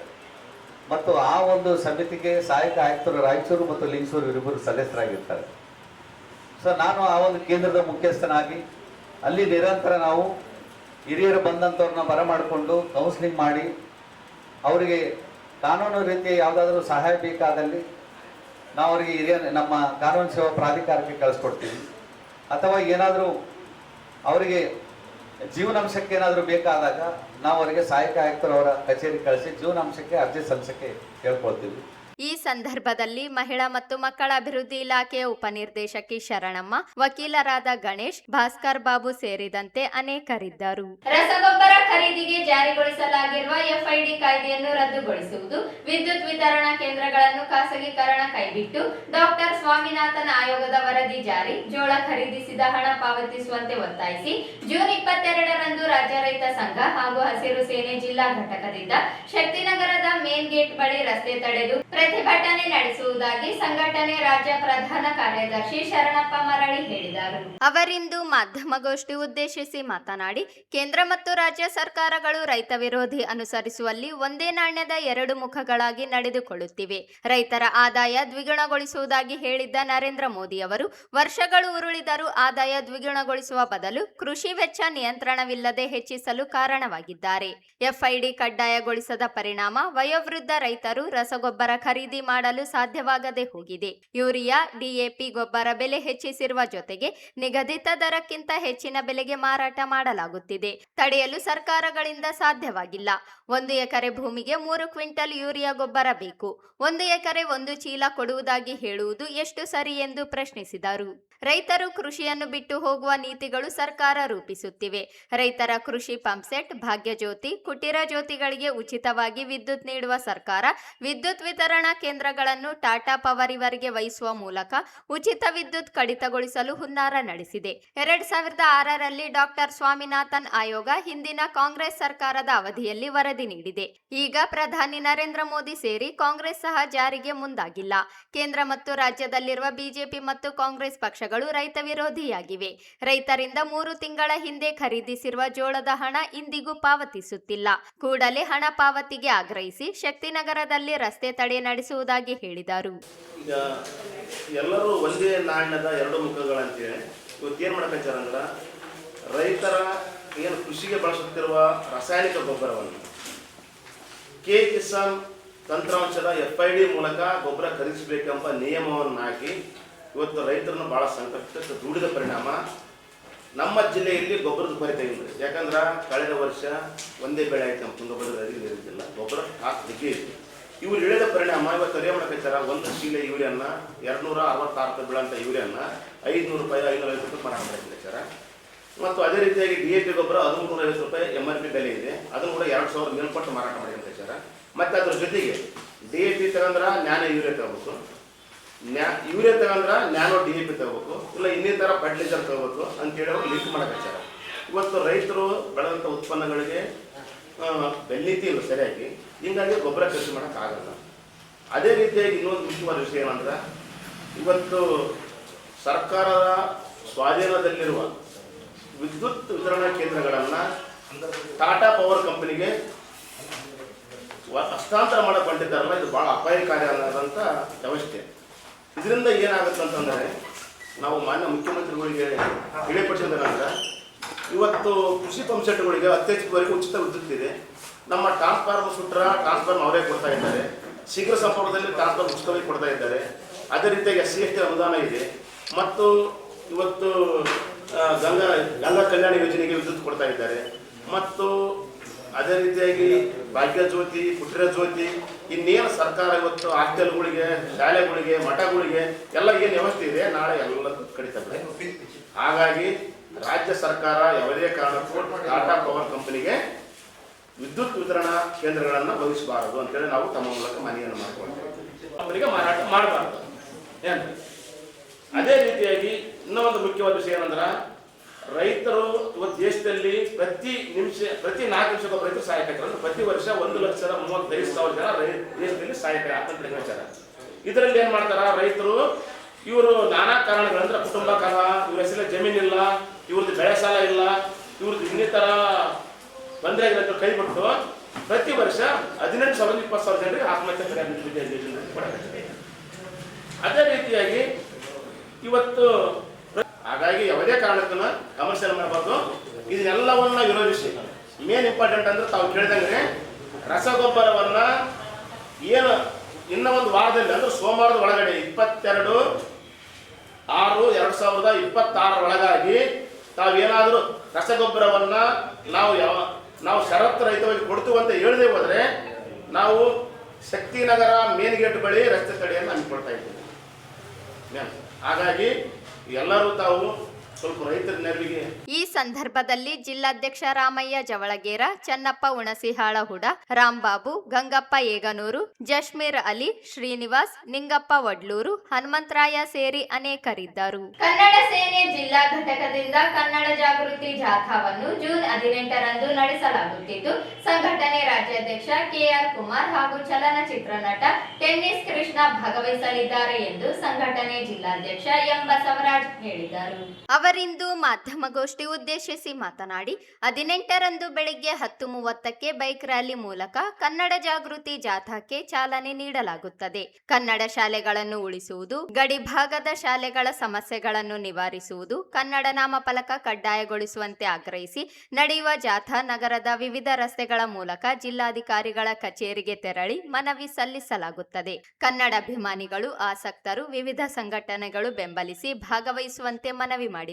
ಮತ್ತು ಆ ಒಂದು ಸಮಿತಿಗೆ ಸಹಾಯಕ ಆಯುಕ್ತರು ರಾಯಚೂರು ಮತ್ತು ಲಿಂಗಸೂರು ಇವರಿಬ್ಬರು ಸದಸ್ಯರಾಗಿರ್ತಾರೆ. ಸೊ ನಾನು ಆ ಒಂದು ಕೇಂದ್ರದ ಮುಖ್ಯಸ್ಥನಾಗಿ ಅಲ್ಲಿ ನಿರಂತರ ನಾವು ಹಿರಿಯರು ಬಂದಂಥವ್ರನ್ನ ಬರಮಾಡಿಕೊಂಡು ಕೌನ್ಸಿಲಿಂಗ್ ಮಾಡಿ ಅವರಿಗೆ ಕಾನೂನು ರೀತಿಯ ಯಾವುದಾದ್ರೂ ಸಹಾಯ ಬೇಕಾದಲ್ಲಿ ನಾವು ಅವರಿಗೆ ನಮ್ಮ ಕಾನೂನು ಸೇವಾ ಪ್ರಾಧಿಕಾರಕ್ಕೆ ಕಳಿಸ್ಕೊಡ್ತೀವಿ. ಅಥವಾ ಏನಾದರೂ ಅವರಿಗೆ ಜೀವನಾಂಶಕ್ಕೆ ಏನಾದರೂ ಬೇಕಾದಾಗ ನಾವು ಅವರಿಗೆ ಸಹಾಯಕ ಆಯುಕ್ತರು ಅವರ ಕಚೇರಿ ಕಳಿಸಿ ಜೀವನಾಂಶಕ್ಕೆ ಅರ್ಜಿ ಸಲ್ಲಿಸಕ್ಕೆ ಕೇಳ್ಕೊಳ್ತೀವಿ. ಈ ಸಂದರ್ಭದಲ್ಲಿ ಮಹಿಳಾ ಮತ್ತು ಮಕ್ಕಳ ಅಭಿವೃದ್ಧಿ ಇಲಾಖೆಯ ಉಪನಿರ್ದೇಶಕಿ ಶರಣಮ್ಮ, ವಕೀಲರಾದ ಗಣೇಶ್, ಭಾಸ್ಕರ್ ಬಾಬು ಸೇರಿದಂತೆ ಅನೇಕರಿದ್ದರು. ರಸಗೊಬ್ಬರ ಖರೀದಿಗೆ ಜಾರಿಗೊಳಿಸಲಾಗಿರುವ ಎಫ್ಐಡಿ ಕಾಯ್ದೆಯನ್ನು ರದ್ದುಗೊಳಿಸುವುದು, ವಿದ್ಯುತ್ ವಿತರಣಾ ಕೇಂದ್ರಗಳನ್ನು ಖಾಸಗೀಕರಣ ಕೈಬಿಟ್ಟು ಡಾಕ್ಟರ್ ಸ್ವಾಮಿನಾಥನ್ ಆಯೋಗದ ವರದಿ ಜಾರಿ, ಜೋಳ ಖರೀದಿಸಿದ ಹಣ ಪಾವತಿಸುವಂತೆ ಒತ್ತಾಯಿಸಿ ಜೂನ್ 22ರಂದು ರಾಜ್ಯ ರೈತ ಸಂಘ ಹಾಗೂ ಹಸಿರು ಸೇನೆ ಜಿಲ್ಲಾ ಘಟಕದಿಂದ ಶಕ್ತಿನಗರದ ಮೇನ್ ಗೇಟ್ ಬಳಿ ರಸ್ತೆ ತಡೆದು ಪ್ರತಿಭಟನೆ ನಡೆಸುವುದಾಗಿ ಸಂಘಟನೆ ರಾಜ್ಯ ಪ್ರಧಾನ ಕಾರ್ಯದರ್ಶಿ ಶರಣಪ್ಪ ಮರಳಿ ಹೇಳಿದರು. ಅವರಿಂದು ಮಾಧ್ಯಮಗೋಷ್ಠಿ ಉದ್ದೇಶಿಸಿ ಮಾತನಾಡಿ, ಕೇಂದ್ರ ಮತ್ತು ರಾಜ್ಯ ಸರ್ಕಾರಗಳು ರೈತ ವಿರೋಧಿ ಅನುಸರಿಸುವಲ್ಲಿ ಒಂದೇ ನಾಣ್ಯದ ಎರಡು ಮುಖಗಳಾಗಿ ನಡೆದುಕೊಳ್ಳುತ್ತಿವೆ. ರೈತರ ಆದಾಯ ದ್ವಿಗುಣಗೊಳಿಸುವುದಾಗಿ ಹೇಳಿದ್ದ ನರೇಂದ್ರ ಮೋದಿ ಅವರು ವರ್ಷಗಳು ಉರುಳಿದರೂ ಆದಾಯ ದ್ವಿಗುಣಗೊಳಿಸುವ ಬದಲು ಕೃಷಿ ವೆಚ್ಚ ನಿಯಂತ್ರಣವಿಲ್ಲದೆ ಹೆಚ್ಚಿಸಲು ಕಾರಣವಾಗಿದ್ದಾರೆ. ಎಫ್ಐಡಿ ಕಡ್ಡಾಯಗೊಳಿಸದ ಪರಿಣಾಮ ವಯೋವೃದ್ಧ ರೈತರು ರಸಗೊಬ್ಬರ ಖರೀದಿ ಮಾಡಲು ಸಾಧ್ಯವಾಗದೆ ಹೋಗಿದೆ. ಯೂರಿಯಾ, ಡಿಎಪಿ ಗೊಬ್ಬರ ಬೆಲೆ ಹೆಚ್ಚಿಸಿರುವ ಜೊತೆಗೆ ನಿಗದಿತ ದರಕ್ಕಿಂತ ಹೆಚ್ಚಿನ ಬೆಲೆಗೆ ಮಾರಾಟ ಮಾಡಲಾಗುತ್ತಿದೆ. ತಡೆಯಲು ಸರ್ಕಾರಗಳಿಂದ ಸಾಧ್ಯವಾಗಿಲ್ಲ. 1 ಎಕರೆ ಭೂಮಿಗೆ 3 ಕ್ವಿಂಟಲ್ ಯೂರಿಯಾ ಗೊಬ್ಬರ ಬೇಕು. 1 ಎಕರೆ 1 ಚೀಲ ಕೊಡುವುದಾಗಿ ಹೇಳುವುದು ಎಷ್ಟು ಸರಿ ಎಂದು ಪ್ರಶ್ನಿಸಿದರು. ರೈತರು ಕೃಷಿಯನ್ನು ಬಿಟ್ಟು ಹೋಗುವ ನೀತಿಗಳು ಸರ್ಕಾರ ರೂಪಿಸುತ್ತಿವೆ. ರೈತರ ಕೃಷಿ ಪಂಪ್ಸೆಟ್, ಭಾಗ್ಯಜ್ಯೋತಿ, ಕುಟೀರ ಜ್ಯೋತಿಗಳಿಗೆ ಉಚಿತವಾಗಿ ವಿದ್ಯುತ್ ನೀಡುವ ಸರ್ಕಾರ ವಿದ್ಯುತ್ ವಿತರಣಾ ಕೇಂದ್ರಗಳನ್ನು ಟಾಟಾ ಪವರ್ ಇವರಿಗೆ ವಹಿಸುವ ಮೂಲಕ ಉಚಿತ ವಿದ್ಯುತ್ ಕಡಿತಗೊಳಿಸಲು ಹುನ್ನಾರ ನಡೆಸಿದೆ. 2006ರಲ್ಲಿ ಡಾಕ್ಟರ್ ಸ್ವಾಮಿನಾಥನ್ ಆಯೋಗ ಹಿಂದಿನ ಕಾಂಗ್ರೆಸ್ ಸರ್ಕಾರದ ಅವಧಿಯಲ್ಲಿ ವರದಿ ನೀಡಿದೆ. ಈಗ ಪ್ರಧಾನಿ ನರೇಂದ್ರ ಮೋದಿ ಸೇರಿ ಕಾಂಗ್ರೆಸ್ ಸಹ ಜಾರಿಗೆ ಮುಂದಾಗಿಲ್ಲ. ಕೇಂದ್ರ ಮತ್ತು ರಾಜ್ಯದಲ್ಲಿರುವ ಬಿಜೆಪಿ ಮತ್ತು ಕಾಂಗ್ರೆಸ್ ಪಕ್ಷಗಳು ರೈತ ವಿರೋಧಿಯಾಗಿವೆ. ರೈತರಿಂದ 3 ತಿಂಗಳ ಹಿಂದೆ ಖರೀದಿಸಿರುವ ಜೋಳದ ಹಣ ಇಂದಿಗೂ ಪಾವತಿಸುತ್ತಿಲ್ಲ. ಕೂಡಲೇ ಹಣ ಪಾವತಿಗೆ ಆಗ್ರಹಿಸಿ ಶಕ್ತಿನಗರದಲ್ಲಿ ರಸ್ತೆ ತಡೆ ನಡೆಸುವುದಾಗಿ ಹೇಳಿದರು. ಈಗ ಎಲ್ಲರೂ ಒಂದೇ ನಾಣ್ಯದ ಎರಡು ಮುಖಗಳಂತೇಳಿ ಇವತ್ತೇನು ಮಾಡಕತ್ತಾರ ಅಂದ್ರೆ, ರೈತರ ಏನು ಕೃಷಿಗೆ ಬಳಸುತ್ತಿರುವ ರಾಸಾಯನಿಕ ಗೊಬ್ಬರವನ್ನು ಕೆ ಕಿಸಾನ್ ತಂತ್ರಾಂಶದ ಎಫ್ಐಡಿ ಮೂಲಕ ಗೊಬ್ಬರ ಖರೀದಿಸಬೇಕೆಂಬ ನಿಯಮವನ್ನು ಹಾಕಿ ಇವತ್ತು ರೈತರನ್ನು ಭಾಳ ಸಂಕಷ್ಟಕ್ಕೆ ದೂಡಿದ ಪರಿಣಾಮ ನಮ್ಮ ಜಿಲ್ಲೆಯಲ್ಲಿ ಗೊಬ್ಬರದ ಕೊರತೆ ಇದೆ. ಯಾಕಂದ್ರೆ ಕಳೆದ ವರ್ಷ ಒಂದೇ ಬೆಳೆ ಆಯ್ತು, ನಮ್ಮ ತುಂಗಭದ್ರದಲ್ಲಿ ನೀರಿದ್ದಿಲ್ಲ, ಗೊಬ್ಬರ ಹಾಕಲಿಕ್ಕೆ ಇದೆ. ಇವ್ರು ಇಳಿದ ಪರಿಣಾಮ ಇವತ್ತು ಅದೇ ಮಾಡಕತ್ತಾರ, 1 ಚೀಲ ಯೂರಿಯನ್ನ 266 ರೂಪಾಯಿ ಬೀಳಂಥ ಯೂರಿಯನ್ನ 500 ರೂಪಾಯಿ 550 ರೂಪಾಯಿ ಮಾರಾಟ ಮಾಡಕತ್ತಾರ. ಮತ್ತು ಅದೇ ರೀತಿಯಾಗಿ DAP ಗೊಬ್ಬರ 1350 ರೂಪಾಯಿ MRP ಬೆಲೆ ಇದೆ, ಅದನ್ನು ಕೂಡ 2000 ಮೇಲ್ಪಟ್ಟು ಮಾರಾಟ ಮಾಡಿಕತ್ತಾರ. ಮತ್ತು ಅದ್ರ ಜೊತೆಗೆ DAP ತಗೊಂಡ್ರೆ ನ್ಯಾನೋ ಯೂರಿಯಾ ತಗೋಬೇಕು, ಯೂರಿಯಾ ತಗೊಂಡ್ರೆ ನ್ಯಾನೋ DAP ತಗೋಬೇಕು, ಇಲ್ಲ ಇನ್ನಿತರ ಫರ್ಟಿಲೈಸರ್ ತಗೋಬೇಕು ಅಂತೇಳಿ ಅವರು ಲಿಂಕ್ ಮಾಡಕತ್ತಾರ. ಇವತ್ತು ರೈತರು ಬೆಳೆದಂಥ ಉತ್ಪನ್ನಗಳಿಗೆ ಬೆನ್ನೀತಿ ಇಲ್ಲ ಸರಿಯಾಗಿ, ಹೀಗಾಗಿ ಗೊಬ್ಬರ ಖರ್ಚು ಮಾಡೋಕ್ಕಾಗಲ್ಲ. ಅದೇ ರೀತಿಯಾಗಿ ಇನ್ನೊಂದು ಮುಖ್ಯವಾದ ವಿಷಯ ಏನಂದ್ರೆ, ಇವತ್ತು ಸರ್ಕಾರದ ಸ್ವಾಧೀನದಲ್ಲಿರುವ ವಿದ್ಯುತ್ ವಿತರಣಾ ಕೇಂದ್ರಗಳನ್ನು ಟಾಟಾ ಪವರ್ ಕಂಪನಿಗೆ ಹಸ್ತಾಂತರ ಮಾಡಿಕೊಂಡಿದ್ದಾರಲ್ಲ, ಇದು ಭಾಳ ಅಪಾಯಕಾರಿ ಅನ್ನೋದಂಥ ವ್ಯವಸ್ಥೆ. ಇದರಿಂದ ಏನಾಗುತ್ತೆ ಅಂತಂದರೆ, ನಾವು ಮಾನ್ಯ ಮುಖ್ಯಮಂತ್ರಿಗಳಿಗೆ ತಿಳಿಪಡಿಸಿದ್ರೆ, ಇವತ್ತು ಕೃಷಿ ಪಂಪ್ಸೆಟ್ಗಳಿಗೆ ಅತ್ಯಧಿಕವರೆಗೂ ಉಚಿತ ವಿದ್ಯುತ್ ಇದೆ. ನಮ್ಮ ಟ್ರಾನ್ಸ್ಫಾರ್ಮರ್ ಸುಟ್ರ ಟ್ರಾನ್ಸ್ಫಾರ್ಮರ್ ಅವರೇ ಕೊಡ್ತಾ ಇದ್ದಾರೆ, ಶೀಘ್ರ ಸಂಪರ್ಕದಲ್ಲಿ ಟ್ರಾನ್ಸ್ಫಾರ್ಮರ್ ಉಚಿತವಾಗಿ ಕೊಡ್ತಾ ಇದ್ದಾರೆ. ಅದೇ ರೀತಿಯಾಗಿ SC/ST ಅನುದಾನ ಇದೆ. ಮತ್ತು ಇವತ್ತು ಗಂಗಾ ಕಲ್ಯಾಣ ಯೋಜನೆಗೆ ವಿದ್ಯುತ್ ಕೊಡ್ತಾ ಇದ್ದಾರೆ. ಮತ್ತು ಅದೇ ರೀತಿಯಾಗಿ ಭಾಗ್ಯ ಜ್ಯೋತಿ, ಪುಟ್ರ ಜ್ಯೋತಿ, ಇನ್ನೇನು ಸರ್ಕಾರ ಇವತ್ತು ಹಾಸ್ಟೆಲ್ಗಳಿಗೆ, ಶಾಲೆಗಳಿಗೆ, ಮಠಗಳಿಗೆ ಎಲ್ಲ ಏನು ವ್ಯವಸ್ಥೆ ಇದೆ ನಾಳೆ ಎಲ್ಲ ಕಡಿತದೆ. ಹಾಗಾಗಿ ರಾಜ್ಯ ಸರ್ಕಾರ ಯಾವುದೇ ಕಾರಣಕ್ಕೂ ಟಾಟಾ ಪವರ್ ಕಂಪನಿಗೆ ವಿದ್ಯುತ್ ವಿತರಣಾ ಕೇಂದ್ರಗಳನ್ನು ಒದಗಿಸಬಾರದು ಅಂತೇಳಿ ನಾವು ತಮ್ಮ ಮೂಲಕ ಮನವಿಯನ್ನು ಮಾಡಿಕೊಳ್ತೇವೆ. ಕಂಪನಿಗೆ ಮಾರಾಟ ಮಾಡಬಾರ್ದು ಏನು. ಅದೇ ರೀತಿಯಾಗಿ ಇನ್ನೊಂದು ಮುಖ್ಯವಾದ ವಿಷಯ ಏನಂದ್ರೆ, ರೈತರು ಇವತ್ತು ದೇಶದಲ್ಲಿ ಪ್ರತಿ 4 ನಿಮಿಷಕ್ಕೆ ರೈತರು ಸಾಯಕೈತಾರೆ. ಪ್ರತಿ ವರ್ಷ 1,35,000 ಜನ ದೇಶದಲ್ಲಿ ಸಾಯಕೈ ಆತಂಕ ಹೇಳ್ತಾರ. ಇದರಲ್ಲಿ ಏನ್ ಮಾಡ್ತಾರ ರೈತರು, ಇವರು ನಾನಾ ಕಾರಣಗಳಂದ್ರೆ ಕುಟುಂಬ ಕಾಲ, ಇವ್ರ ಹೆಸರಲ್ಲಿ ಜಮೀನಿಲ್ಲ, ಇವ್ರದ್ದು ಬೆಳೆ ಸಾಲ ಇಲ್ಲ, ಇವ್ರದ್ದು ಇನ್ನಿತರ ತೊಂದರೆಗಳನ್ನು ಕೈ ಬಿಟ್ಟು ಪ್ರತಿ ವರ್ಷ 18,000 20,000 ಜನರಿಗೆ ಆತ್ಮಹತ್ಯೆ ಕೊಡಬೇಕು. ಅದೇ ರೀತಿಯಾಗಿ ಇವತ್ತು ಹಾಗಾಗಿ ಯಾವುದೇ ಕಾರಣಕ್ಕೂ ಕಮರ್ಷಿಯಲ್ ಮಾಡಬಾರ್ದು. ಇದನ್ನೆಲ್ಲವನ್ನ ವಿರೋಧಿಸಿ ಮೇನ್ ಇಂಪಾರ್ಟೆಂಟ್ ಅಂದ್ರೆ ತಾವು ಕೇಳಿದಂಗೆ ರಸಗೊಬ್ಬರವನ್ನ ಏನು ಇನ್ನ ಒಂದು ವಾರದಲ್ಲಿ ಅಂದ್ರೆ ಸೋಮವಾರದ ಒಳಗಡೆ 22/6/2026 ಒಳಗಾಗಿ ತಾವೇನಾದರೂ ರಸಗೊಬ್ಬರವನ್ನ ನಾವು ಷರತ್ತು ರಹಿತವಾಗಿ ಕೊಡ್ತೀವಿ ಅಂತ ಹೇಳದೆ ಹೋದ್ರೆ ನಾವು ಶಕ್ತಿನಗರ ಮೇನ್ ಗೇಟ್ ಬಳಿ ರಸ್ತೆ ತಡೆಯನ್ನು ಹಮ್ಮಿಕೊಳ್ತಾ ಇದ್ದೀವಿ. ಹಾಗಾಗಿ ಎಲ್ಲರೂ ತಾವು ಸ್ವಲ್ಪ ರೈತರ ನೆರವಿಗೆ. ಈ ಸಂದರ್ಭದಲ್ಲಿ ಜಿಲ್ಲಾಧ್ಯಕ್ಷ ರಾಮಯ್ಯ ಜವಳಗೇರ, ಚನ್ನಪ್ಪ ಹುಣಸಿಹಾಳ ಹುಡ, ರಾಂಬಾಬು, ಗಂಗಪ್ಪ ಏಗನೂರು, ಜಶ್ಮೀರ್ ಅಲಿ, ಶ್ರೀನಿವಾಸ್, ನಿಂಗಪ್ಪ ವಡ್ಲೂರು, ಹನುಮಂತರಾಯ ಸೇರಿ ಅನೇಕರಿದ್ದರು. ಕನ್ನಡ ಸೇನೆ ಜಿಲ್ಲಾ ಘಟಕದಿಂದ ಕನ್ನಡ ಜಾಗೃತಿ ಜಾಥಾವನ್ನು ಜೂನ್ 18ರಂದು ನಡೆಸಲಾಗುತ್ತಿದ್ದು, ಸಂಘಟನೆ ರಾಜ್ಯಾಧ್ಯಕ್ಷ ಕೆಆರ್ ಕುಮಾರ್ ಹಾಗೂ ಚಲನಚಿತ್ರ ನಟ ಟೆನ್ನಿಸ್ ಕೃಷ್ಣ ಭಾಗವಹಿಸಲಿದ್ದಾರೆ ಎಂದು ಸಂಘಟನೆ ಜಿಲ್ಲಾಧ್ಯಕ್ಷ ಎಂ ಬಸವರಾಜ್ ಹೇಳಿದರು. ಅವರಿಂದು ಮಾಧ್ಯಮಗೋಷ್ಠಿ ಉದ್ದೇಶಿಸಿ ಮಾತನಾಡಿ, 18ರಂದು ಬೆಳಗ್ಗೆ 10:30ಕ್ಕೆ ಬೈಕ್ ರ್ಯಾಲಿ ಮೂಲಕ ಕನ್ನಡ ಜಾಗೃತಿ ಜಾಥಾಕ್ಕೆ ಚಾಲನೆ ನೀಡಲಾಗುತ್ತದೆ. ಕನ್ನಡ ಶಾಲೆಗಳನ್ನು ಉಳಿಸುವುದು, ಗಡಿಭಾಗದ ಶಾಲೆಗಳ ಸಮಸ್ಯೆಗಳನ್ನು ನಿವಾರಿಸುವುದು, ಕನ್ನಡ ನಾಮಫಲಕ ಕಡ್ಡಾಯಗೊಳಿಸುವಂತೆ ಆಗ್ರಹಿಸಿ ನಡೆಯುವ ಜಾಥಾ ನಗರದ ವಿವಿಧ ರಸ್ತೆಗಳ ಮೂಲಕ ಜಿಲ್ಲಾಧಿಕಾರಿಗಳ ಕಚೇರಿಗೆ ತೆರಳಿ ಮನವಿ ಸಲ್ಲಿಸಲಾಗುತ್ತದೆ. ಕನ್ನಡಾಭಿಮಾನಿಗಳು, ಆಸಕ್ತರು, ವಿವಿಧ ಸಂಘಟನೆಗಳು ಬೆಂಬಲಿಸಿ ಭಾಗವಹಿಸುವಂತೆ ಮನವಿ ಮಾಡಿದರು.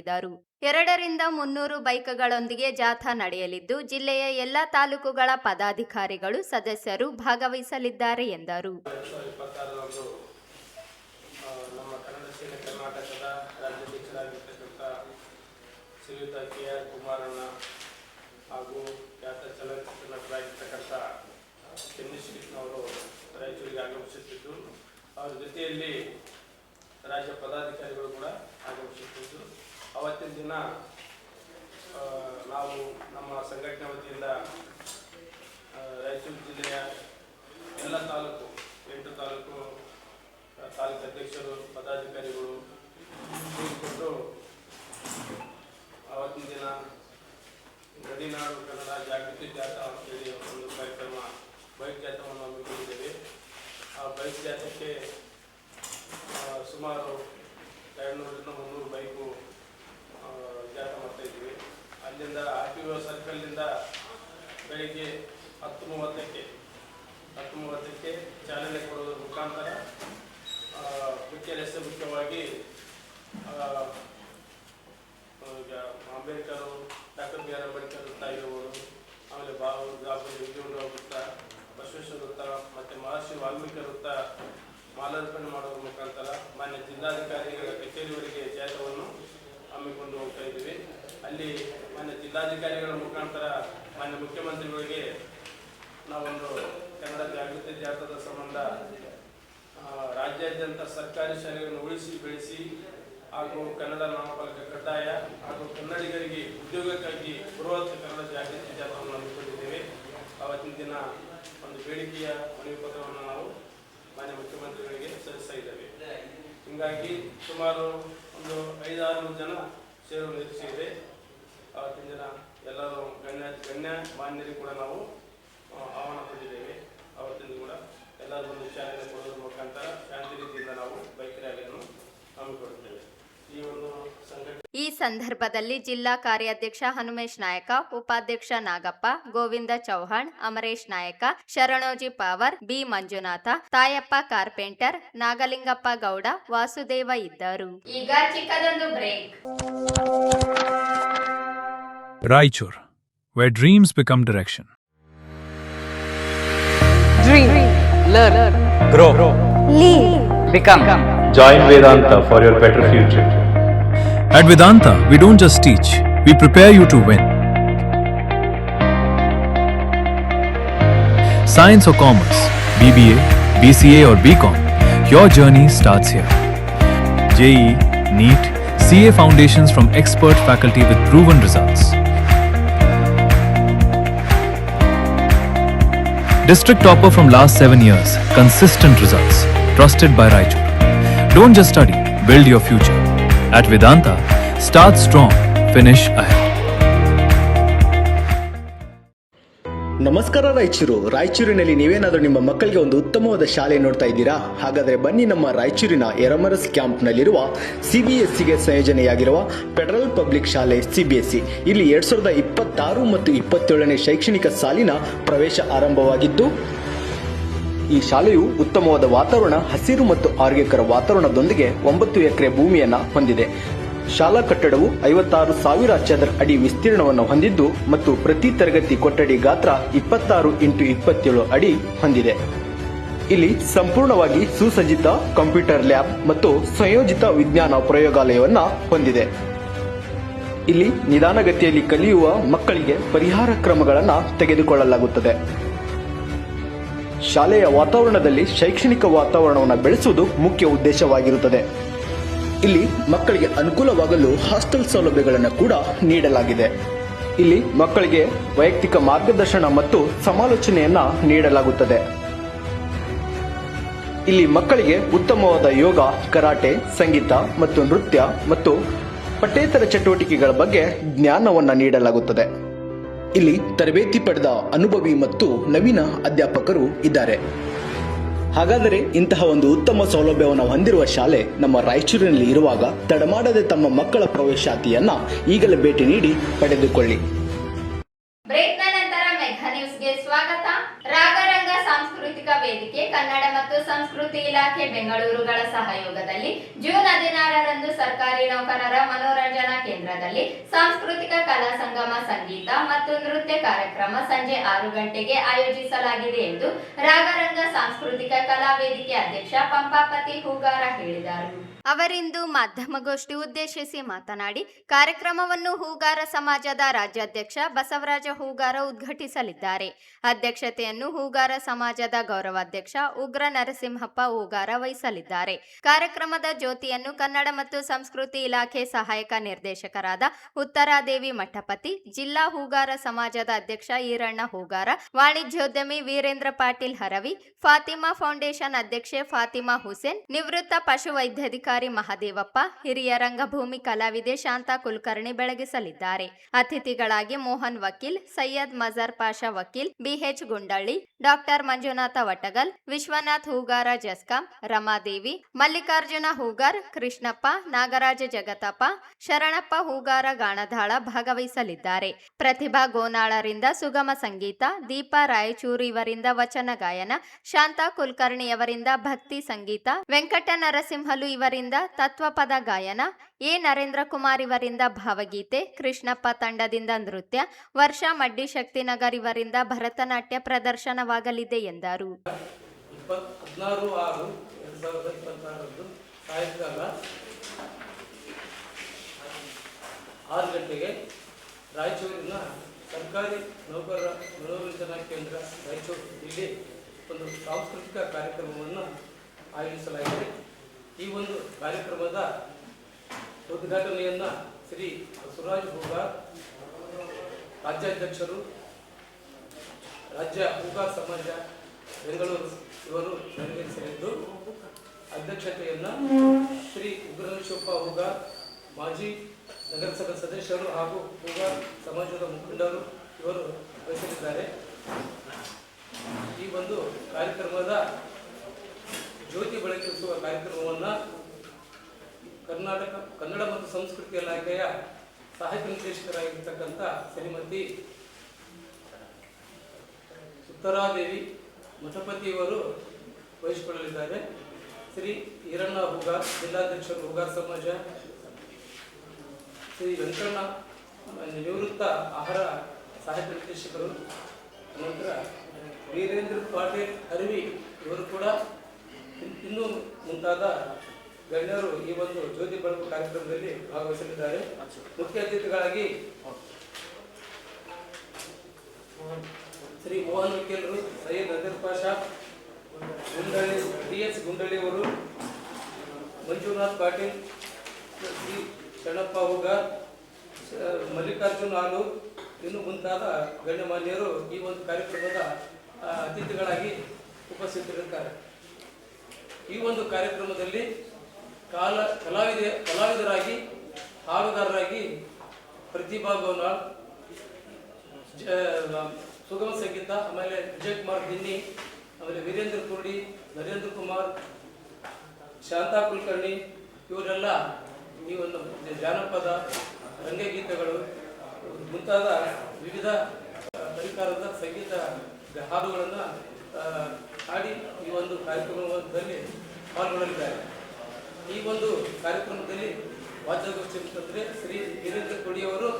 200ರಿಂದ 300 ಬೈಕ್ಗಳೊಂದಿಗೆ ಜಾಥಾ ನಡೆಯಲಿದ್ದು, ಜಿಲ್ಲೆಯ ಎಲ್ಲಾ ತಾಲೂಕುಗಳ ಪದಾಧಿಕಾರಿಗಳು, ಸದಸ್ಯರು ಭಾಗವಹಿಸಲಿದ್ದಾರೆ ಎಂದರು. ನಮ್ಮ ಕನ್ನಡ ಸೇನೆ ಕರ್ನಾಟಕದ ರಾಜ್ಯಾಧ್ಯಕ್ಷರಾಗಿರ್ತಕ್ಕಂಥ ಶ್ರೀಯುತ ಕೆಆರ್ ಕುಮಾರಣ್ಣ ಹಾಗೂ ಖ್ಯಾತ ಚಲನಚಿತ್ರ ನಟರಾಗಿರ್ತಕ್ಕಂಥ ಟೆನ್ನಿಸ್ ಕೃಷ್ಣವರು ರಾಯಚೂರಿಗೆ ಆಗಮಿಸುತ್ತಿದ್ದು, ಅವರ ಜೊತೆಯಲ್ಲಿ ರಾಜ್ಯ ಪದಾಧಿಕಾರಿಗಳು ಕೂಡ ಆಗಮಿಸುತ್ತಿದ್ದು, ಅವತ್ತಿನ ದಿನ ನಾವು ನಮ್ಮ ಸಂಘಟನೆ ವತಿಯಿಂದ ರಾಯಚೂರು ಜಿಲ್ಲೆಯ ಎಲ್ಲ ತಾಲೂಕು 8 ತಾಲೂಕು ಅಧ್ಯಕ್ಷರು, ಪದಾಧಿಕಾರಿಗಳು ಸೇರಿಕೊಂಡು ಅವತ್ತಿನ ದಿನ ಗಡಿನಾಡು ಕನ್ನಡ ಜಾಗೃತಿ ಜಾಥಾ ಅಂತೇಳಿ ಒಂದು ಕಾರ್ಯಕ್ರಮ, ಬೈಕ್ ಜಾಥಾವನ್ನು ಹಮ್ಮಿಕೊಂಡಿದ್ದೇವೆ. ಆ ಬೈಕ್ ಜಾಥಾಕ್ಕೆ ಸುಮಾರು 200ರಿಂದ 300 ಬೈಕು ಜಾಥಾ ಮಾಡ್ತಾ ಇದ್ದೀವಿ. ಅಲ್ಲಿಂದ RTO ಸರ್ಕಲ್ನಿಂದ ಬೆಳಿಗ್ಗೆ 10:30ಕ್ಕೆ ಚಾಲನೆ ಕೊಡೋದ್ರ ಮುಖಾಂತರ ಮುಖ್ಯ ರಸ್ತೆ, ಮುಖ್ಯವಾಗಿ Ambedkar, doctor B R Ambedkar ವೃತ್ತ ಆಗಿರ್ಬೋದು, ಆಮೇಲೆ ವಿಜಯನಗರ ವೃತ್ತ, ಬಸವೇಶ್ವರ ವೃತ್ತ ಮತ್ತು ಮಹರ್ಷಿ ವಾಲ್ಮೀಕಿ ವೃತ್ತ ಮಾಲಾರ್ಪಣೆ ಮಾಡೋದ್ರ ಮುಖಾಂತರ ಮಾನ್ಯ ಜಿಲ್ಲಾಧಿಕಾರಿಗಳ ಕಚೇರಿವರೆಗೆ ಜಾಥಾವನ್ನು ಹಮ್ಮಿಕೊಂಡು ಹೋಗ್ತಾ ಇದ್ದೀವಿ. ಅಲ್ಲಿ ಮಾನ್ಯ ಜಿಲ್ಲಾಧಿಕಾರಿಗಳ ಮುಖಾಂತರ ಮಾನ್ಯ ಮುಖ್ಯಮಂತ್ರಿಗಳಿಗೆ ನಾವೊಂದು ಕನ್ನಡ ಜಾಗೃತಿ ಜಾಥಾದ ಸಂಬಂಧ ರಾಜ್ಯಾದ್ಯಂತ ಸರ್ಕಾರಿ ಶಾಲೆಗಳನ್ನು ಉಳಿಸಿ ಬೆಳೆಸಿ ಹಾಗೂ ಕನ್ನಡ ನಾಮಫಲಕ ಕಡ್ಡಾಯ ಹಾಗೂ ಕನ್ನಡಿಗರಿಗೆ ಉದ್ಯೋಗಕ್ಕಾಗಿ ಬೃಹತ್ ಕನ್ನಡ ಜಾಗೃತಿ ಜಾಥಾವನ್ನು ಹಮ್ಮಿಕೊಂಡಿದ್ದೇವೆ. ಅವತ್ತಿನ ದಿನ ಒಂದು ಬೇಡಿಕೆಯ ಮನವಿ ಪತ್ರವನ್ನು ನಾವು ಮಾನ್ಯ ಮುಖ್ಯಮಂತ್ರಿಗಳಿಗೆ ಸಲ್ಲಿಸ್ತಾ ಇದ್ದೇವೆ. ಹೀಗಾಗಿ ಸುಮಾರು ಒಂದು 500-600 ಜನ ಸೇರುವ ನಿರೀಕ್ಷೆ ಇದೆ. ಅವತ್ತಿನ ದಿನ ಎಲ್ಲರೂ ಗಣ್ಯ ಮಾನ್ಯರಿಗೆ ಕೂಡ ನಾವು ಆಹ್ವಾನ ಕೊಟ್ಟಿದ್ದೇವೆ. ಅವತ್ತಿನ ಕೂಡ ಎಲ್ಲರೂ ಒಂದು ಶಾಲೆಯನ್ನು ಕೊಡೋದ್ರ ಮುಖಾಂತರ ಶಾಂತಿ ರೀತಿಯಿಂದ ನಾವು ಬೈಕ್ ರ್ಯಾಲಿಯನ್ನು ಹಮ್ಮಿಕೊಡುತ್ತೇವೆ. ಈ ಸಂದರ್ಭದಲ್ಲಿ ಜಿಲ್ಲಾ ಕಾರ್ಯಾಧ್ಯಕ್ಷ ಹನುಮೇಶ್ ನಾಯಕ, ಉಪಾಧ್ಯಕ್ಷ ನಾಗಪ್ಪ, ಗೋವಿಂದ ಚೌಹಾಣ್, ಅಮರೇಶ್ ನಾಯಕ, ಶರಣೋಜಿ ಪಾವರ್, ಬಿ ಮಂಜುನಾಥ, ತಾಯಪ್ಪ ಕಾರ್ಪೆಂಟರ್, ನಾಗಲಿಂಗಪ್ಪ ಗೌಡ, ವಾಸುದೇವ ಇದ್ದರು. ಈಗ ಚಿಕ್ಕದೊಂದು break. Raichur, where dreams become direction. Dream. Learn. Grow. Lead. Become. Join Vedanta for your better future. At Vedanta, we don't just teach, we prepare you to win. Science or commerce, BBA, BCA or BCom, your journey starts here. JEE, NEET, CA foundations from expert faculty with proven results. District topper from last 7 years, consistent results, trusted by Raichur. Don't just study, build your future. At Vedanta, start strong, finish ahead. ನಮಸ್ಕಾರ ರಾಯಚೂರಿನಲ್ಲಿ ನೀವೇನಾದರೂ ನಿಮ್ಮ ಮಕ್ಕಳಿಗೆ ಒಂದು ಉತ್ತಮವಾದ ಶಾಲೆ ನೋಡ್ತಾ ಇದ್ದೀರಾ? ಹಾಗಾದರೆ ಬನ್ನಿ ನಮ್ಮ ರಾಯಚೂರಿನ ಎರಮರಸ್ ಕ್ಯಾಂಪ್ನಲ್ಲಿರುವ CBSEಗೆ ಸಂಯೋಜನೆಯಾಗಿರುವ ಫೆಡರಲ್ ಪಬ್ಲಿಕ್ ಶಾಲೆ CBSE. ಇಲ್ಲಿ 2026 ಮತ್ತು 27ನೇ ಶೈಕ್ಷಣಿಕ ಸಾಲಿನ ಪ್ರವೇಶ ಆರಂಭವಾಗಿದ್ದು, ಈ ಶಾಲೆಯು ಉತ್ತಮವಾದ ವಾತಾವರಣ, ಹಸಿರು ಮತ್ತು ಆರೋಗ್ಯಕರ ವಾತಾವರಣದೊಂದಿಗೆ 9 ಎಕರೆ ಭೂಮಿಯನ್ನು ಹೊಂದಿದೆ. ಶಾಲಾ ಕಟ್ಟಡವು 56,000 ಚದರ ಅಡಿ ವಿಸ್ತೀರ್ಣವನ್ನು ಹೊಂದಿದ್ದು ಮತ್ತು ಪ್ರತಿ ತರಗತಿ ಕೊಠಡಿ ಗಾತ್ರ 26x27 ಅಡಿ ಹೊಂದಿದೆ. ಇಲ್ಲಿ ಸಂಪೂರ್ಣವಾಗಿ ಸುಸಜ್ಜಿತ ಕಂಪ್ಯೂಟರ್ ಲ್ಯಾಬ್ ಮತ್ತು ಸಂಯೋಜಿತ ವಿಜ್ಞಾನ ಪ್ರಯೋಗಾಲಯವನ್ನು ಹೊಂದಿದೆ. ಇಲ್ಲಿ ನಿಧಾನಗತಿಯಲ್ಲಿ ಕಲಿಯುವ ಮಕ್ಕಳಿಗೆ ಪರಿಹಾರ ಕ್ರಮಗಳನ್ನು ತೆಗೆದುಕೊಳ್ಳಲಾಗುತ್ತದೆ. ಶಾಲೆಯ ವಾತಾವರಣದಲ್ಲಿ ಶೈಕ್ಷಣಿಕ ವಾತಾವರಣವನ್ನು ಬೆಳೆಸುವುದು ಮುಖ್ಯ ಉದ್ದೇಶವಾಗಿರುತ್ತದೆ. ಇಲ್ಲಿ ಮಕ್ಕಳಿಗೆ ಅನುಕೂಲವಾಗಲು ಹಾಸ್ಟೆಲ್ ಸೌಲಭ್ಯಗಳನ್ನು ಕೂಡ ನೀಡಲಾಗಿದೆ. ಇಲ್ಲಿ ಮಕ್ಕಳಿಗೆ ವೈಯಕ್ತಿಕ ಮಾರ್ಗದರ್ಶನ ಮತ್ತು ಸಮಾಲೋಚನೆಯನ್ನ ನೀಡಲಾಗುತ್ತದೆ. ಇಲ್ಲಿ ಮಕ್ಕಳಿಗೆ ಉತ್ತಮವಾದ ಯೋಗ, ಕರಾಟೆ, ಸಂಗೀತ ಮತ್ತು ನೃತ್ಯ ಮತ್ತು ಪಠ್ಯೇತರ ಚಟುವಟಿಕೆಗಳ ಬಗ್ಗೆ ಜ್ಞಾನವನ್ನು ನೀಡಲಾಗುತ್ತದೆ. ಇಲ್ಲಿ ತರಬೇತಿ ಪಡೆದ ಅನುಭವಿ ಮತ್ತು ನವೀನ ಅಧ್ಯಾಪಕರು ಇದ್ದಾರೆ. ಹಾಗಾದರೆ ಇಂತಹ ಒಂದು ಉತ್ತಮ ಸೌಲಭ್ಯವನ್ನು ಹೊಂದಿರುವ ಶಾಲೆ ನಮ್ಮ ರಾಯಚೂರಿನಲ್ಲಿ ಇರುವಾಗ ತಡಮಾಡದೆ ತಮ್ಮ ಮಕ್ಕಳ ಪ್ರವೇಶಾತಿಯನ್ನ ಈಗಲೇ ಭೇಟಿ ನೀಡಿ ಪಡೆದುಕೊಳ್ಳಿ. ಬ್ರೇಕ್ನ ನಂತರ ಮೆಘಾ ನ್ಯೂಸ್ಗೆ ಸ್ವಾಗತ. ರಾಗರಂಗ ಸಾಂಸ್ಕೃತಿಕ ವೇದಿಕೆ, ಕನ್ನಡ ಮತ್ತು ಸಂಸ್ಕೃತಿ ಇಲಾಖೆ ಬೆಂಗಳೂರುಗಳ ಸಹಯೋಗದಲ್ಲಿ ಜೂನ್ 16ರಂದು ಸರ್ಕಾರಿ ನೌಕರರ ಮನೋರಂಜನಾ ಕೇಂದ್ರದಲ್ಲಿ ಸಾಂಸ್ಕೃತಿಕ ಕಲಾ ಸಂಗಮ, ಸಂಗೀತ ಮತ್ತು ನೃತ್ಯ ಕಾರ್ಯಕ್ರಮ ಸಂಜೆ 6 ಗಂಟೆಗೆ ಆಯೋಜಿಸಲಾಗಿದೆ ಎಂದು ರಾಗರಂಗ ಸಾಂಸ್ಕೃತಿಕ ಕಲಾ ವೇದಿಕೆ ಅಧ್ಯಕ್ಷ ಪಂಪಾಪತಿ ಹೂಗಾರ ಹೇಳಿದರು. ಅವರಿಂದು ಮಾಧ್ಯಮಗೋಷ್ಠಿ ಉದ್ದೇಶಿಸಿ ಮಾತನಾಡಿ, ಕಾರ್ಯಕ್ರಮವನ್ನು ಹೂಗಾರ ಸಮಾಜದ ರಾಜ್ಯಾಧ್ಯಕ್ಷ ಬಸವರಾಜ ಹೂಗಾರ ಉದ್ಘಾಟಿಸಲಿದ್ದಾರೆ. ಅಧ್ಯಕ್ಷತೆಯನ್ನು ಹೂಗಾರ ಸಮಾಜದ ಗೌರವಾಧ್ಯಕ್ಷ ಉಗ್ರ ನರಸಿಂಹಪ್ಪ ಹೂಗಾರ ವಹಿಸಲಿದ್ದಾರೆ. ಕಾರ್ಯಕ್ರಮದ ಜ್ಯೋತಿಯನ್ನು ಕನ್ನಡ ಮತ್ತು ಸಂಸ್ಕೃತಿ ಇಲಾಖೆ ಸಹಾಯಕ ನಿರ್ದೇಶಕರಾದ ಉತ್ತರಾದೇವಿ ಮಠಪತಿ, ಜಿಲ್ಲಾ ಹೂಗಾರ ಸಮಾಜದ ಅಧ್ಯಕ್ಷ ಈರಣ್ಣ ಹೂಗಾರ, ವಾಣಿಜ್ಯೋದ್ಯಮಿ ವೀರೇಂದ್ರ ಪಾಟೀಲ್ ಹರವಿ, ಫಾತಿಮಾ ಫೌಂಡೇಶನ್ ಅಧ್ಯಕ್ಷೆ ಫಾತಿಮಾ ಹುಸೇನ್, ನಿವೃತ್ತ ಪಶುವೈದ್ಯಾಧಿಕಾರಿ ಮಹದೇವಪ್ಪ, ಹಿರಿಯ ರಂಗಭೂಮಿ ಕಲಾವಿದೆ ಶಾಂತಾ ಕುಲಕರ್ಣಿ ಬೆಳಗಿಸಲಿದ್ದಾರೆ. ಅತಿಥಿಗಳಾಗಿ ಮೋಹನ್ ವಕೀಲ್, ಸೈಯದ್ ಮಜಾರ್ ಪಾಷಾ ವಕೀಲ್, BH ಗುಂಡಳ್ಳಿ, ಡಾಕ್ಟರ್ ಮಂಜುನಾಥ ವಟಗಲ್, ವಿಶ್ವನಾಥ್ ಹೂಗಾರ ಜಸ್ಕಾಂ, ರಮಾದೇವಿ, ಮಲ್ಲಿಕಾರ್ಜುನ ಹೂಗಾರ್, ಕೃಷ್ಣಪ್ಪ, ನಾಗರಾಜ ಜಗತಪ್ಪ, ಶರಣಪ್ಪ ಹೂಗಾರ ಗಾಣಧಾಳ ಭಾಗವಹಿಸಲಿದ್ದಾರೆ. ಪ್ರತಿಭಾ ಗೋನಾಳರಿಂದ ಸುಗಮ ಸಂಗೀತ, ದೀಪಾ ರಾಯಚೂರು ಇವರಿಂದ ವಚನ ಗಾಯನ, ಶಾಂತಾ ಕುಲಕರ್ಣಿಯವರಿಂದ ಭಕ್ತಿ ಸಂಗೀತ, ವೆಂಕಟ ನರಸಿಂಹಲು ಇವರಿಂದ ತತ್ವಪದ ಗಾಯನ, ಎ ನರೇಂದ್ರ ಕುಮಾರ್ ಇವರಿಂದ ಭಾವಗೀತೆ, ಕೃಷ್ಣಪ್ಪ ತಂಡದಿಂದ ನೃತ್ಯ, ವರ್ಷಾ ಮಡ್ಡಿ ಶಕ್ತಿನಗರ್ ಇವರಿಂದ ಭರತನಾಟ್ಯ ಪ್ರದರ್ಶನವಾಗಲಿದೆ ಎಂದರು. 16/6/2026 ಸಾಯಂಕಾಲ 6 ಗಂಟೆಗೆ ರಾಯಚೂರಿನ ಸರ್ಕಾರಿ ನೌಕರರ ಮನೋರಂಜನಾ ಕೇಂದ್ರ ರಾಯಚೂರು ಇಲ್ಲಿ ಒಂದು ಸಾಂಸ್ಕೃತಿಕ ಕಾರ್ಯಕ್ರಮವನ್ನು ಆಯೋಜಿಸಲಾಗಿದೆ. ಈ ಒಂದು ಕಾರ್ಯಕ್ರಮದ ಉದ್ಘಾಟನೆಯನ್ನು ಶ್ರೀ ಬಸವರಾಜ ಹೂಗಾರ್ ರಾಜ್ಯಾಧ್ಯಕ್ಷರು, ರಾಜ್ಯ ಹೂಗಾರ್ ಸಮಾಜ ಬೆಂಗಳೂರು ಇವರು ನೆರವೇರಿಸಲಿದ್ದು, ಅಧ್ಯಕ್ಷತೆಯನ್ನು ಶ್ರೀ ಉಗ್ರನರಸಿಂಹಪ್ಪ ಹೂಗಾರ್ ಮಾಜಿ ನಗರಸಭಾ ಸದಸ್ಯರು ಹಾಗೂ ಹೂಗಾರ್ ಸಮಾಜದ ಮುಖಂಡರು ಇವರು ವಹಿಸಲಿದ್ದಾರೆ. ಈ ಒಂದು ಕಾರ್ಯಕ್ರಮದ ಜ್ಯೋತಿ ಬೆಳಗಿಸುವ ಕಾರ್ಯಕ್ರಮವನ್ನು ಕನ್ನಡ ಮತ್ತು ಸಂಸ್ಕೃತಿ ಇಲಾಖೆಯ ಸಹಾಯಕ ನಿರ್ದೇಶಕರಾಗಿರ್ತಕ್ಕಂಥ ಶ್ರೀಮತಿ ಉತ್ತರಾದೇವಿ ಮಠಪತಿಯವರು ವಹಿಸಿಕೊಳ್ಳಲಿದ್ದಾರೆ. ಶ್ರೀ ಈರಣ್ಣ ಹೂಗಾರ್ ಜಿಲ್ಲಾಧ್ಯಕ್ಷರು ಹೂಗಾರ್ ಸಮಾಜ, ಶ್ರೀ ವೆಂಕಣ್ಣ ನಿವೃತ್ತ ಆಹಾರ ಸಹಾಯಕ ನಿರ್ದೇಶಕರು, ನಂತರ ವೀರೇಂದ್ರ ಪಾಟೀಲ್ ಅರವಿ ಇವರು ಕೂಡ ಇನ್ನೂ ಮುಂತಾದ ಗಣ್ಯರು ಈ ಒಂದು ಜ್ಯೋತಿ ಬೆಳಕು ಕಾರ್ಯಕ್ರಮದಲ್ಲಿ ಭಾಗವಹಿಸಲಿದ್ದಾರೆ. ಮುಖ್ಯ ಅತಿಥಿಗಳಾಗಿ ಶ್ರೀ ಮೋಹನ್ ವಕೀಲರು, ಸೈಯದ್ ನಜೀರ್ ಪಾಷಾ, ಗುಂಡಳ್ಳಿ DS ಗುಂಡಳ್ಳಿ ಅವರು, ಮಂಜುನಾಥ್ ಪಾಟೀಲ್, ಶ್ರೀ ಶರಣಪ್ಪ ಹೂಗಾರ್, ಮಲ್ಲಿಕಾರ್ಜುನ್ ಆಲೂರ್, ಇನ್ನು ಮುಂತಾದ ಗಣ್ಯಮಾನ್ಯರು ಈ ಒಂದು ಕಾರ್ಯಕ್ರಮದ ಅತಿಥಿಗಳಾಗಿ ಉಪಸ್ಥಿತರಿರುತ್ತಾರೆ. ಈ ಒಂದು ಕಾರ್ಯಕ್ರಮದಲ್ಲಿ ಕಲಾವಿದರಾಗಿ ಹಾಡುಗಾರರಾಗಿ ಪ್ರತಿಭಾ ಗೋನಾಳ್, ಸುಗಮ ಸಂಗೀತ, ಆಮೇಲೆ ವಿಜಯ್ ಕುಮಾರ್ ದಿನ್ನಿ, ಆಮೇಲೆ ವೀರೇಂದ್ರ ಕುರ್ಡಿ, ನರೇಂದ್ರ ಕುಮಾರ್, ಶಾಂತಾ ಕುಲಕರ್ಣಿ ಇವರೆಲ್ಲ ಈ ಒಂದು ಜಾನಪದ ರಂಗಗೀತೆಗಳು ಮುಂತಾದ ವಿವಿಧ ಪ್ರಕಾರದ ಸಂಗೀತ ಹಾಡುಗಳನ್ನು ಹಾಡಿ ಈ ಒಂದು ಕಾರ್ಯಕ್ರಮದಲ್ಲಿ ಪಾಲ್ಗೊಳ್ಳಲಿದ್ದಾರೆ. ಈ ಒಂದು ಕಾರ್ಯಕ್ರಮದಲ್ಲಿ ವಾದ್ಯಗೋಷ್ಠಿ ಅಂತಂದರೆ ಶ್ರೀ ವೀರೇಂದ್ರ ಕೊಡಿಯವರು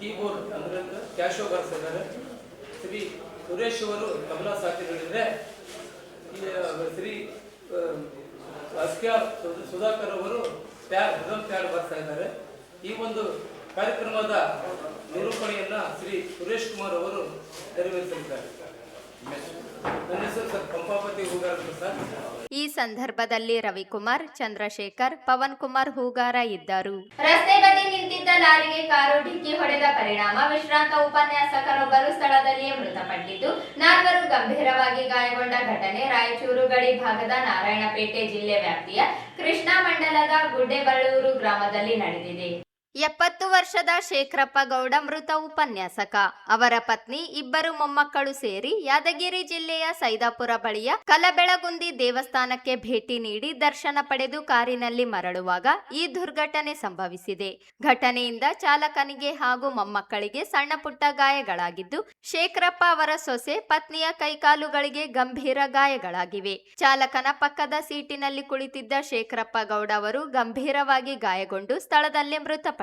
ಕೀಬೋರ್ಡ್ ಅಂದರೆ ಕ್ಯಾಶೋ ಬಾರಿಸಿದ್ದಾರೆ. ಶ್ರೀ ಸುರೇಶ್ ಅವರು ತಬಲಾ ಸಾಥಿ ನೀಡಿದರೆ, ಶ್ರೀ ಸುಧಾಕರ್ ಅವರು ರಿದಮ್ ಪ್ಯಾಡ್ ಬರ್ತಾ ಇದ್ದಾರೆ. ಈ ಒಂದು ಕಾರ್ಯಕ್ರಮದ ನಿರೂಪಣೆಯನ್ನ ಶ್ರೀ ಸುರೇಶ್ ಕುಮಾರ್ ಅವರು ನೆರವೇರಿಸಲಿದ್ದಾರೆ. ನನ್ನ ಹೆಸರು ಸರ್ ಪಂಪಾಪತಿ ಹೂಗಾರ ಸರ್. ಈ ಸಂದರ್ಭದಲ್ಲಿ ರವಿಕುಮಾರ್, ಚಂದ್ರಶೇಖರ್, ಪವನ್ ಕುಮಾರ್ ಹೂಗಾರ ಇದ್ದರು. ರಸ್ತೆ ಬದಿ ನಿಂತಿದ್ದ ಲಾರಿಗೆ ಕಾರು ಡಿಕ್ಕಿ ಹೊಡೆದ ಪರಿಣಾಮ ವಿಶ್ರಾಂತ ಉಪನ್ಯಾಸಕರೊಬ್ಬರು ಸ್ಥಳದಲ್ಲಿಯೇ ಮೃತಪಟ್ಟಿದ್ದು, 4 ಗಂಭೀರವಾಗಿ ಗಾಯಗೊಂಡ ಘಟನೆ ರಾಯಚೂರು ಗಡಿ ಭಾಗದ ನಾರಾಯಣಪೇಟೆ ಜಿಲ್ಲೆ ವ್ಯಾಪ್ತಿಯ ಕೃಷ್ಣಾ ಮಂಡಲದ ಗುಡ್ಡೆಬಳ್ಳೂರು ಗ್ರಾಮದಲ್ಲಿ ನಡೆದಿದೆ. 70 ವರ್ಷದ ಶೇಖರಪ್ಪ ಗೌಡ ಮೃತ ಉಪನ್ಯಾಸಕ. ಅವರ ಪತ್ನಿ, 2 ಮೊಮ್ಮಕ್ಕಳು ಸೇರಿ ಯಾದಗಿರಿ ಜಿಲ್ಲೆಯ ಸೈದಾಪುರ ಬಳಿಯ ಕಲಬೆಳಗುಂದಿ ದೇವಸ್ಥಾನಕ್ಕೆ ಭೇಟಿ ನೀಡಿ ದರ್ಶನ ಪಡೆದು ಕಾರಿನಲ್ಲಿ ಮರಳುವಾಗ ಈ ದುರ್ಘಟನೆ ಸಂಭವಿಸಿದೆ. ಘಟನೆಯಿಂದ ಚಾಲಕನಿಗೆ ಹಾಗೂ ಮೊಮ್ಮಕ್ಕಳಿಗೆ ಸಣ್ಣ ಪುಟ್ಟ ಗಾಯಗಳಾಗಿದ್ದು, ಶೇಖರಪ್ಪ ಅವರ ಸೊಸೆ, ಪತ್ನಿಯ ಕೈಕಾಲುಗಳಿಗೆ ಗಂಭೀರ ಗಾಯಗಳಾಗಿವೆ. ಚಾಲಕನ ಪಕ್ಕದ ಸೀಟಿನಲ್ಲಿ ಕುಳಿತಿದ್ದ ಶೇಖರಪ್ಪ ಗೌಡ ಅವರು ಗಂಭೀರವಾಗಿ ಗಾಯಗೊಂಡು ಸ್ಥಳದಲ್ಲೇ ಮೃತಪಟ್ಟಿದ್ದಾರೆ.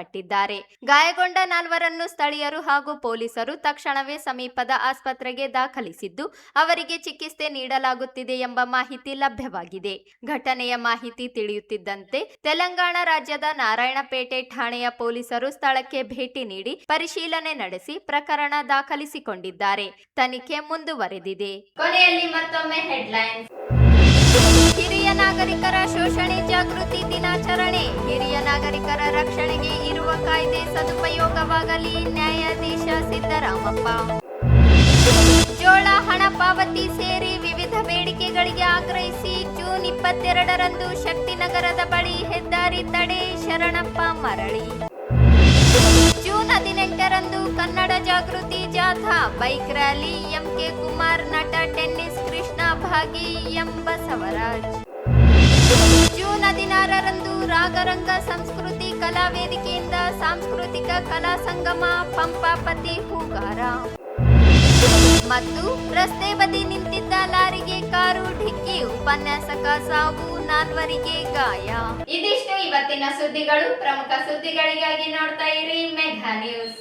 ಗಾಯಗೊಂಡ 4ರನ್ನು ಸ್ಥಳೀಯರು ಹಾಗೂ ಪೊಲೀಸರು ತಕ್ಷಣವೇ ಸಮೀಪದ ಆಸ್ಪತ್ರೆಗೆ ದಾಖಲಿಸಿದ್ದು, ಅವರಿಗೆ ಚಿಕಿತ್ಸೆ ನೀಡಲಾಗುತ್ತಿದೆ ಎಂಬ ಮಾಹಿತಿ ಲಭ್ಯವಾಗಿದೆ. ಘಟನೆಯ ಮಾಹಿತಿ ತಿಳಿಯುತ್ತಿದ್ದಂತೆ ತೆಲಂಗಾಣ ರಾಜ್ಯದ ನಾರಾಯಣಪೇಟೆ ಠಾಣೆಯ ಪೊಲೀಸರು ಸ್ಥಳಕ್ಕೆ ಭೇಟಿ ನೀಡಿ ಪರಿಶೀಲನೆ ನಡೆಸಿ ಪ್ರಕರಣ ದಾಖಲಿಸಿಕೊಂಡಿದ್ದಾರೆ. ತನಿಖೆ ಮುಂದುವರೆದಿದೆ. ಕೊನೆಯಲ್ಲಿ ಮತ್ತೊಮ್ಮೆ ಹೆಡ್ಲೈನ್ಸ್. ಹಿರಿಯ ನಾಗರಿಕರ ಶೋಷಣೆ ಜಾಗೃತಿ ದಿನಾಚರಣೆ. ಹಿರಿಯ ನಾಗರಿಕರ ರಕ್ಷಣೆಗೆ ಇರುವ ಕಾಯ್ದೆ ಸದುಪಯೋಗವಾಗಲಿ, ನ್ಯಾಯಾಧೀಶ ಸಿದ್ದರಾಮಪ್ಪ. ಜೋಳ ಹಣ ಪಾವತಿ ಸೇರಿ ವಿವಿಧ ಬೇಡಿಕೆಗಳಿಗೆ ಆಗ್ರಹಿಸಿ ಜೂನ್ 22ರಂದು ಶಕ್ತಿನಗರದ ಬಳಿ ಹೆದ್ದಾರಿ ತಡೆ, ಶರಣಪ್ಪ ಮರಳಿ. ಜೂನ್ 18ರಂದು ಕನ್ನಡ ಜಾಗೃತಿ ಜಾಥಾ, ಬೈಕ್ ರ್ಯಾಲಿ, MK ಕುಮಾರ್, ನಟ ಟೆನ್ನಿಸ್ ಕೃಷ್ಣ ಭಾಗಿ, ಬಸವರಾಜ್. ಜೂನ್ 16ರಂದು ರಾಗರಂಗ ಸಂಸ್ಕೃತಿ ಕಲಾ ವೇದಿಕೆಯಿಂದ ಸಾಂಸ್ಕೃತಿಕ ಕಲಾ ಸಂಗಮ, ಪಂಪಾಪತಿ ಹೂಗಾರ. ಮತ್ತು ರಸ್ತೆ ಬದಿ ನಿಂತಿದ್ದ ಲಾರಿಗೆ ಕಾರು ಡಿಕ್ಕಿ, ಉಪನ್ಯಾಸಕ ಸಾವು, 4ರಿಗೆ ಗಾಯ. ಇದಿಷ್ಟು ಇವತ್ತಿನ ಸುದ್ದಿಗಳು. ಪ್ರಮುಖ ಸುದ್ದಿಗಳಿಗಾಗಿ ನೋಡ್ತಾ ಇರಿ ಮೆಘಾ ನ್ಯೂಸ್.